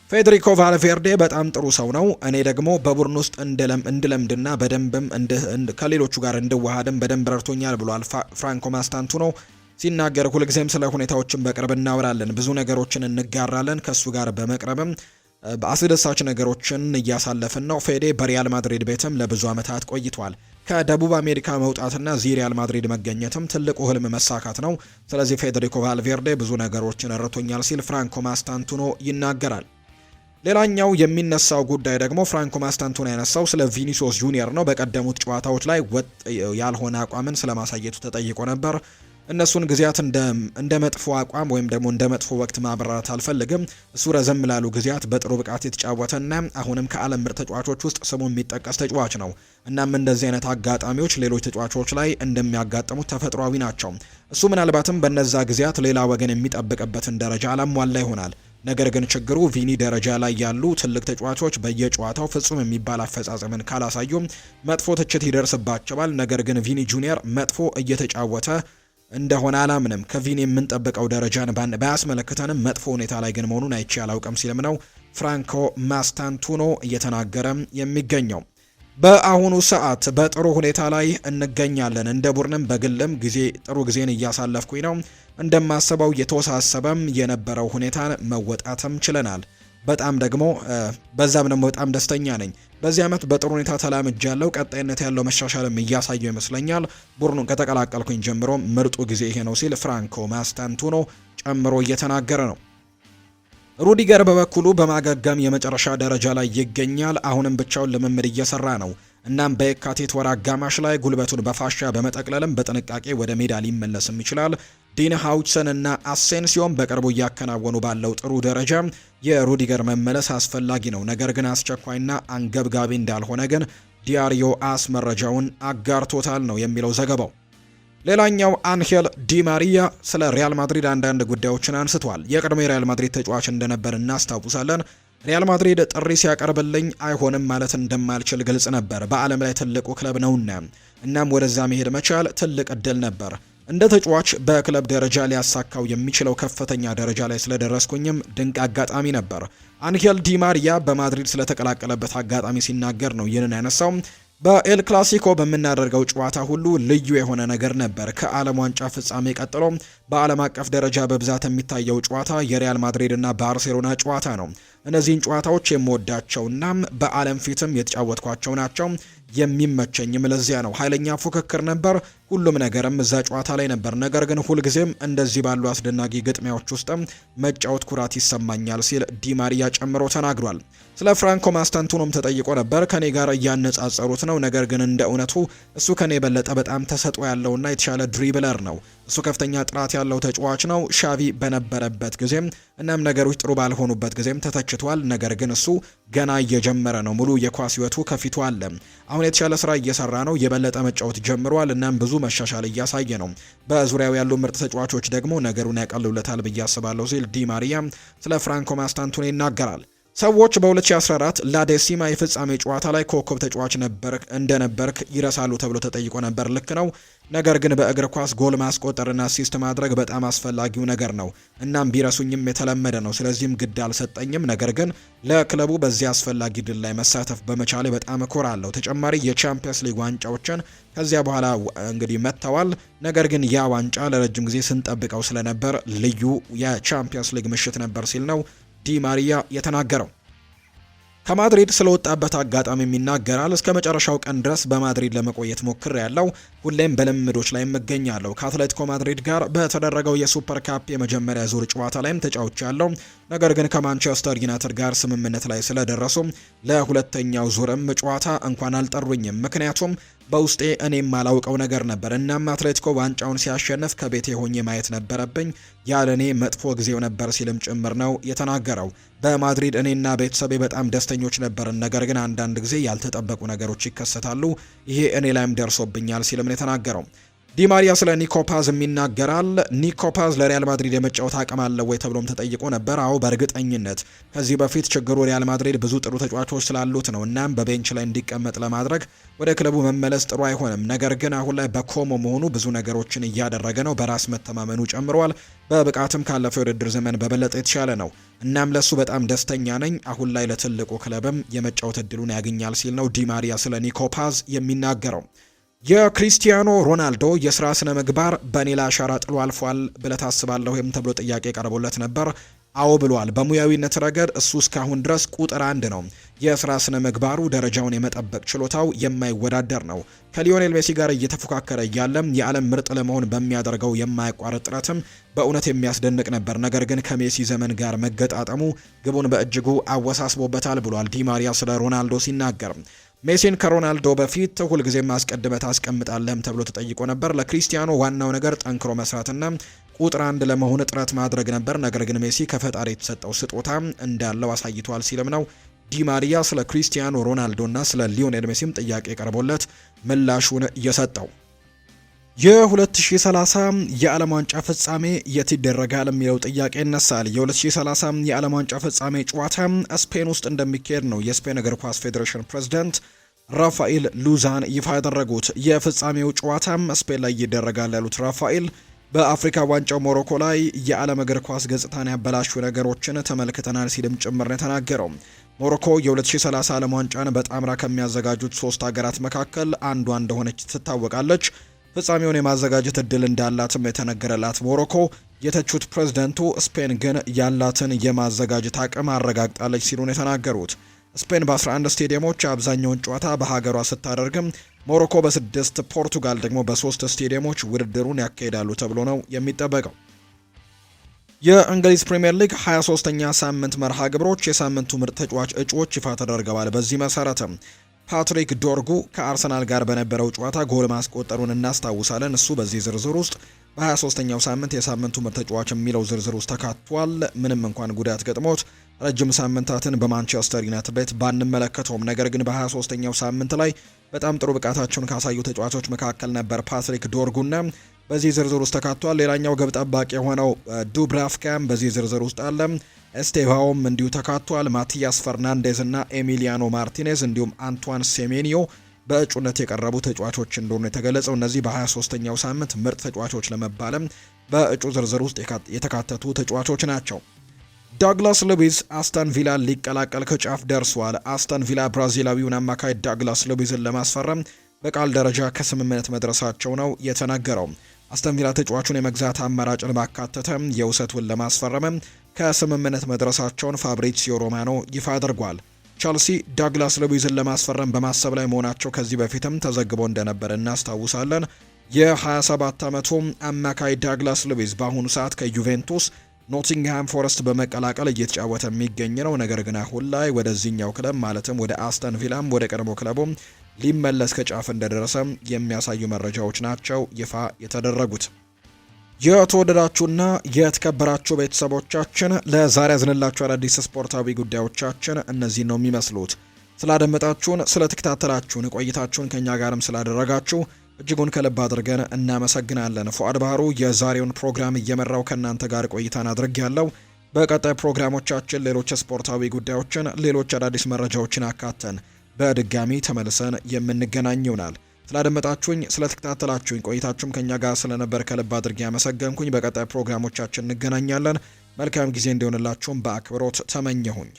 ፌዴሪኮ ቫልቬርዴ በጣም ጥሩ ሰው ነው። እኔ ደግሞ በቡድን ውስጥ እንድለምድና በደንብም ከሌሎቹ ጋር እንድዋሃድም በደንብ ረድቶኛል ብሏል ፍራንኮ ማስታንቱኖ ሲናገር። ሁልጊዜም ስለ ሁኔታዎችን በቅርብ እናወራለን፣ ብዙ ነገሮችን እንጋራለን። ከሱ ጋር በመቅረብም በአስደሳች ነገሮችን እያሳለፍን ነው። ፌዴ በሪያል ማድሪድ ቤትም ለብዙ ዓመታት ቆይቷል። ከደቡብ አሜሪካ መውጣትና እዚህ ሪያል ማድሪድ መገኘትም ትልቁ ህልም መሳካት ነው። ስለዚህ ፌዴሪኮ ቫልቬርዴ ብዙ ነገሮችን ረድቶኛል ሲል ፍራንኮ ማስታንቱኖ ይናገራል። ሌላኛው የሚነሳው ጉዳይ ደግሞ ፍራንኮ ማስታንቱኖ ያነሳው ስለ ቪኒሲዮስ ጁኒየር ነው። በቀደሙት ጨዋታዎች ላይ ወጥ ያልሆነ አቋምን ስለማሳየቱ ተጠይቆ ነበር። እነሱን ጊዜያት እንደ መጥፎ አቋም ወይም ደግሞ እንደ መጥፎ ወቅት ማብራራት አልፈልግም። እሱ ረዘም ላሉ ጊዜያት በጥሩ ብቃት የተጫወተና አሁንም ከዓለም ምርጥ ተጫዋቾች ውስጥ ስሙ የሚጠቀስ ተጫዋች ነው። እናም እንደዚህ አይነት አጋጣሚዎች ሌሎች ተጫዋቾች ላይ እንደሚያጋጥሙት ተፈጥሯዊ ናቸው። እሱ ምናልባትም በነዛ ጊዜያት ሌላ ወገን የሚጠብቅበትን ደረጃ አላሟላ ይሆናል። ነገር ግን ችግሩ ቪኒ ደረጃ ላይ ያሉ ትልቅ ተጫዋቾች በየጨዋታው ፍጹም የሚባል አፈጻጸምን ካላሳዩ መጥፎ ትችት ይደርስባቸዋል። ነገር ግን ቪኒ ጁኒየር መጥፎ እየተጫወተ እንደሆነ አላምንም። ከቪኒ የምንጠብቀው ደረጃን ባያስመለክተንም መጥፎ ሁኔታ ላይ ግን መሆኑን አይቼ አላውቅም ሲልም ነው ፍራንኮ ማስታንቱኖ እየተናገረ የሚገኘው። በአሁኑ ሰዓት በጥሩ ሁኔታ ላይ እንገኛለን። እንደ ቡድንም በግልም ጥሩ ጊዜን እያሳለፍኩኝ ነው። እንደማስበው የተወሳሰበም የነበረው ሁኔታን መወጣትም ችለናል። በዛም ደግሞ በጣም ደስተኛ ነኝ። በዚህ ዓመት በጥሩ ሁኔታ ተላምጃለሁ። ቀጣይነት ያለው መሻሻልም እያሳየው ይመስለኛል። ቡድኑን ከተቀላቀልኩኝ ጀምሮ ምርጡ ጊዜ ይሄ ነው ሲል ፍራንኮ ማስታንቱኖ ጨምሮ እየተናገረ ነው። ሩዲገር በበኩሉ በማገገም የመጨረሻ ደረጃ ላይ ይገኛል። አሁንም ብቻውን ልምምድ እየሰራ ነው። እናም በየካቲት ወር አጋማሽ ላይ ጉልበቱን በፋሻ በመጠቅለልም በጥንቃቄ ወደ ሜዳ ሊመለስም ይችላል። ዲን ሃውችሰን እና አሴንሲዮን በቅርቡ እያከናወኑ ባለው ጥሩ ደረጃ የሩዲገር መመለስ አስፈላጊ ነው። ነገር ግን አስቸኳይና አንገብጋቢ እንዳልሆነ ግን ዲያሪዮ አስ መረጃውን አጋርቶታል ነው የሚለው ዘገባው። ሌላኛው አንሄል ዲማሪያ ስለ ሪያል ማድሪድ አንዳንድ ጉዳዮችን አንስቷል። የቀድሞ የሪያል ማድሪድ ተጫዋች እንደነበር እናስታውሳለን። ሪያል ማድሪድ ጥሪ ሲያቀርብልኝ አይሆንም ማለት እንደማልችል ግልጽ ነበር። በዓለም ላይ ትልቁ ክለብ ነውና እናም ወደዛ መሄድ መቻል ትልቅ እድል ነበር። እንደ ተጫዋች በክለብ ደረጃ ሊያሳካው የሚችለው ከፍተኛ ደረጃ ላይ ስለደረስኩኝም ድንቅ አጋጣሚ ነበር። አንሄል ዲማሪያ በማድሪድ ስለተቀላቀለበት አጋጣሚ ሲናገር ነው ይህንን ያነሳው። በኤል ክላሲኮ በምናደርገው ጨዋታ ሁሉ ልዩ የሆነ ነገር ነበር። ከዓለም ዋንጫ ፍጻሜ ቀጥሎ በዓለም አቀፍ ደረጃ በብዛት የሚታየው ጨዋታ የሪያል ማድሪድ እና ባርሴሎና ጨዋታ ነው። እነዚህን ጨዋታዎች የምወዳቸውና በዓለም ፊትም የተጫወትኳቸው ናቸው። የሚመቸኝም ለዚያ ነው። ኃይለኛ ፉክክር ነበር። ሁሉም ነገርም እዛ ጨዋታ ላይ ነበር። ነገር ግን ሁልጊዜም እንደዚህ ባሉ አስደናቂ ግጥሚያዎች ውስጥም መጫወት ኩራት ይሰማኛል ሲል ዲማሪያ ጨምሮ ተናግሯል። ስለ ፍራንኮ ማስታንቱኖም ተጠይቆ ነበር። ከኔ ጋር እያነጻጸሩት ነው፣ ነገር ግን እንደ እውነቱ እሱ ከኔ የበለጠ በጣም ተሰጥኦ ያለውና የተሻለ ድሪብለር ነው። እሱ ከፍተኛ ጥራት ያለው ተጫዋች ነው። ሻቪ በነበረበት ጊዜም እናም ነገሮች ጥሩ ባልሆኑበት ጊዜም ተተችቷል። ነገር ግን እሱ ገና እየጀመረ ነው። ሙሉ የኳስ ሕይወቱ ከፊቱ አለ። አሁን የተሻለ ስራ እየሰራ ነው። የበለጠ መጫወት ጀምሯል። እናም ብዙ መሻሻል እያሳየ ነው። በዙሪያው ያሉ ምርጥ ተጫዋቾች ደግሞ ነገሩን ያቀልሉለታል ብዬ አስባለሁ ሲል ዲማሪያ ስለ ፍራንኮ ማስታንቱኖ ይናገራል። ሰዎች በ2014 ላዴሲማ የፍጻሜ ጨዋታ ላይ ኮከብ ተጫዋች እንደነበርክ ይረሳሉ ተብሎ ተጠይቆ ነበር። ልክ ነው። ነገር ግን በእግር ኳስ ጎል ማስቆጠርና አሲስት ማድረግ በጣም አስፈላጊው ነገር ነው። እናም ቢረሱኝም የተለመደ ነው። ስለዚህም ግድ አልሰጠኝም። ነገር ግን ለክለቡ በዚህ አስፈላጊ ድል ላይ መሳተፍ በመቻሌ በጣም እኮራለሁ። ተጨማሪ የቻምፒየንስ ሊግ ዋንጫዎችን ከዚያ በኋላ እንግዲህ መጥተዋል። ነገር ግን ያ ዋንጫ ለረጅም ጊዜ ስንጠብቀው ስለነበር ልዩ የቻምፒየንስ ሊግ ምሽት ነበር ሲል ነው ዲማሪያ የተናገረው። ከማድሪድ ስለወጣበት አጋጣሚ ይናገራል። እስከ መጨረሻው ቀን ድረስ በማድሪድ ለመቆየት ሞክሬያለሁ። ሁሌም በልምዶች ላይ እገኛለሁ። ከአትሌቲኮ ማድሪድ ጋር በተደረገው የሱፐር ካፕ የመጀመሪያ ዙር ጨዋታ ላይም ተጫውቻለሁ። ነገር ግን ከማንቸስተር ዩናይትድ ጋር ስምምነት ላይ ስለደረሱ ለሁለተኛው ዙርም ጨዋታ እንኳን አልጠሩኝም። ምክንያቱም በውስጤ እኔም ማላውቀው ነገር ነበር። እናም አትሌቲኮ ዋንጫውን ሲያሸንፍ ከቤቴ ሆኜ ማየት ነበረብኝ። ያለኔ መጥፎ ጊዜው ነበር ሲልም ጭምር ነው የተናገረው። በማድሪድ እኔና ቤተሰቤ በጣም ደስተኞች ነበርን። ነገር ግን አንዳንድ ጊዜ ያልተጠበቁ ነገሮች ይከሰታሉ። ይሄ እኔ ላይም ደርሶብኛል ሲልም ነው የተናገረው። ዲማሪያ ስለ ኒኮፓዝ ይናገራል። ኒኮፓዝ ለሪያል ማድሪድ የመጫወት አቅም አለው ወይ ተብሎም ተጠይቆ ነበር። አዎ በእርግጠኝነት ከዚህ በፊት ችግሩ ሪያል ማድሪድ ብዙ ጥሩ ተጫዋቾች ስላሉት ነው። እናም በቤንች ላይ እንዲቀመጥ ለማድረግ ወደ ክለቡ መመለስ ጥሩ አይሆንም። ነገር ግን አሁን ላይ በኮሞ መሆኑ ብዙ ነገሮችን እያደረገ ነው። በራስ መተማመኑ ጨምሯል። በብቃትም ካለፈው የውድድር ዘመን በበለጠ የተሻለ ነው። እናም ለሱ በጣም ደስተኛ ነኝ። አሁን ላይ ለትልቁ ክለብም የመጫወት እድሉን ያገኛል ሲል ነው ዲማሪያ ስለ ኒኮፓዝ የሚናገረው። የክሪስቲያኖ ሮናልዶ የስራ ስነ ምግባር በኔ ላይ አሻራ ጥሎ አልፏል ብለህ ታስባለህ ወይም ተብሎ ጥያቄ ቀርቦለት ነበር። አዎ ብሏል። በሙያዊነት ረገድ እሱ እስካሁን ድረስ ቁጥር 1 ነው። የስራ ስነ ምግባሩ ደረጃውን የመጠበቅ ችሎታው የማይወዳደር ነው። ከሊዮኔል ሜሲ ጋር እየተፎካከረ እያለም የዓለም ምርጥ ለመሆን በሚያደርገው የማያቋርጥ ጥረትም በእውነት የሚያስደንቅ ነበር። ነገር ግን ከሜሲ ዘመን ጋር መገጣጠሙ ግቡን በእጅጉ አወሳስቦበታል ብሏል ዲማሪያ ስለ ሮናልዶ ሲናገር። ሜሲን ከሮናልዶ በፊት ሁልጊዜም አስቀድመህ ታስቀምጣለህም ተብሎ ተጠይቆ ነበር። ለክሪስቲያኖ ዋናው ነገር ጠንክሮ መስራትና ቁጥር 1 ለመሆን ጥረት ማድረግ ነበር። ነገር ግን ሜሲ ከፈጣሪ የተሰጠው ስጦታ እንዳለው አሳይቷል ሲልም ነው ዲማሪያ ስለ ክሪስቲያኖ ሮናልዶና ስለ ሊዮኔል ሜሲም ጥያቄ ቀርቦለት ምላሹን የሰጠው። የ2030 የዓለም ዋንጫ ፍጻሜ የት ይደረጋል የሚለው ጥያቄ ይነሳል። የ2030 የዓለም ዋንጫ ፍጻሜ ጨዋታ ስፔን ውስጥ እንደሚካሄድ ነው የስፔን እግር ኳስ ፌዴሬሽን ፕሬዝዳንት ራፋኤል ሉዛን ይፋ ያደረጉት። የፍጻሜው ጨዋታም ስፔን ላይ ይደረጋል ያሉት ራፋኤል በአፍሪካ ዋንጫው ሞሮኮ ላይ የዓለም እግር ኳስ ገጽታን ያበላሹ ነገሮችን ተመልክተናል ሲልም ጭምር ነው የተናገረው። ሞሮኮ የ2030 ዓለም ዋንጫን በጣምራ ከሚያዘጋጁት 3 ሀገራት መካከል አንዷ እንደሆነች ትታወቃለች። ፍጻሜውን የማዘጋጀት እድል እንዳላትም የተነገረላት ሞሮኮ የተቹት ፕሬዝዳንቱ ስፔን ግን ያላትን የማዘጋጀት አቅም አረጋግጣለች ሲሉ ነው የተናገሩት። ስፔን በ11 ስቴዲየሞች አብዛኛውን ጨዋታ በሀገሯ ስታደርግም ሞሮኮ በ6፣ ፖርቱጋል ደግሞ በ3 ስቴዲየሞች ውድድሩን ያካሂዳሉ ተብሎ ነው የሚጠበቀው። የእንግሊዝ ፕሪምየር ሊግ 23ኛ ሳምንት መርሃ ግብሮች የሳምንቱ ምርጥ ተጫዋች እጩዎች ይፋ ተደርገዋል። በዚህ መሰረትም ፓትሪክ ዶርጉ ከአርሰናል ጋር በነበረው ጨዋታ ጎል ማስቆጠሩን እናስታውሳለን። እሱ በዚህ ዝርዝር ውስጥ በ23ኛው ሳምንት የሳምንቱ ምርጥ ተጫዋች የሚለው ዝርዝር ውስጥ ተካቷል። ምንም እንኳን ጉዳት ገጥሞት ረጅም ሳምንታትን በማንቸስተር ዩናይትድ ቤት ባንመለከተውም፣ ነገር ግን በ23ኛው ሳምንት ላይ በጣም ጥሩ ብቃታቸውን ካሳዩ ተጫዋቾች መካከል ነበር ፓትሪክ ዶርጉና በዚህ ዝርዝር ውስጥ ተካቷል። ሌላኛው ግብ ጠባቂ የሆነው ዱብራፍካም በዚህ ዝርዝር ውስጥ አለ። ኤስቴቫኦም እንዲሁ ተካቷል። ማቲያስ ፈርናንዴዝ እና ኤሚሊያኖ ማርቲኔዝ እንዲሁም አንቷን ሴሜኒዮ በእጩነት የቀረቡ ተጫዋቾች እንደሆኑ የተገለጸው። እነዚህ በ23ኛው ሳምንት ምርጥ ተጫዋቾች ለመባለም በእጩ ዝርዝር ውስጥ የተካተቱ ተጫዋቾች ናቸው። ዳግላስ ሉዊዝ አስተን ቪላ ሊቀላቀል ከጫፍ ደርሷል። አስተን ቪላ ብራዚላዊውን አማካይ ዳግላስ ሉዊዝን ለማስፈረም በቃል ደረጃ ከስምምነት መድረሳቸው ነው የተነገረው። አስተን ቪላ ተጫዋቹን የመግዛት አማራጭን ባካተተ የውሰቱን ለማስፈረም ከስምምነት መድረሳቸውን ፋብሪዚዮ ሮማኖ ይፋ አድርጓል። ቸልሲ ዳግላስ ሉዊዝን ለማስፈረም በማሰብ ላይ መሆናቸው ከዚህ በፊትም ተዘግቦ እንደነበር እናስታውሳለን። የ27 ዓመቱ አማካይ ዳግላስ ሉዊዝ በአሁኑ ሰዓት ከዩቬንቱስ ኖቲንግሃም ፎረስት በመቀላቀል እየተጫወተ የሚገኝ ነው። ነገር ግን አሁን ላይ ወደዚህኛው ክለብ ማለትም ወደ አስተን ቪላም ወደ ቀድሞ ክለቡም ሊመለስ ከጫፍ እንደደረሰ የሚያሳዩ መረጃዎች ናቸው ይፋ የተደረጉት። የተወደዳችሁና የተከበራችሁ ቤተሰቦቻችን ለዛሬ ያዝንላችሁ አዳዲስ ስፖርታዊ ጉዳዮቻችን እነዚህ ነው የሚመስሉት። ስላደመጣችሁን፣ ስለተከታተላችሁን፣ ቆይታችሁን ከኛ ጋርም ስላደረጋችሁ እጅጉን ከልብ አድርገን እናመሰግናለን። ፉአድ ባህሩ የዛሬውን ፕሮግራም እየመራው ከእናንተ ጋር ቆይታን አድርጌያለሁ። በቀጣይ ፕሮግራሞቻችን ሌሎች ስፖርታዊ ጉዳዮችን፣ ሌሎች አዳዲስ መረጃዎችን አካተን በድጋሚ ተመልሰን የምንገናኝ ይሆናል። ስላደመጣችሁኝ፣ ስለተከታተላችሁኝ፣ ቆይታችሁም ከኛ ጋር ስለነበር ከልብ አድርጌ ያመሰገንኩኝ። በቀጣይ ፕሮግራሞቻችን እንገናኛለን። መልካም ጊዜ እንዲሆንላችሁም በአክብሮት ተመኘሁኝ።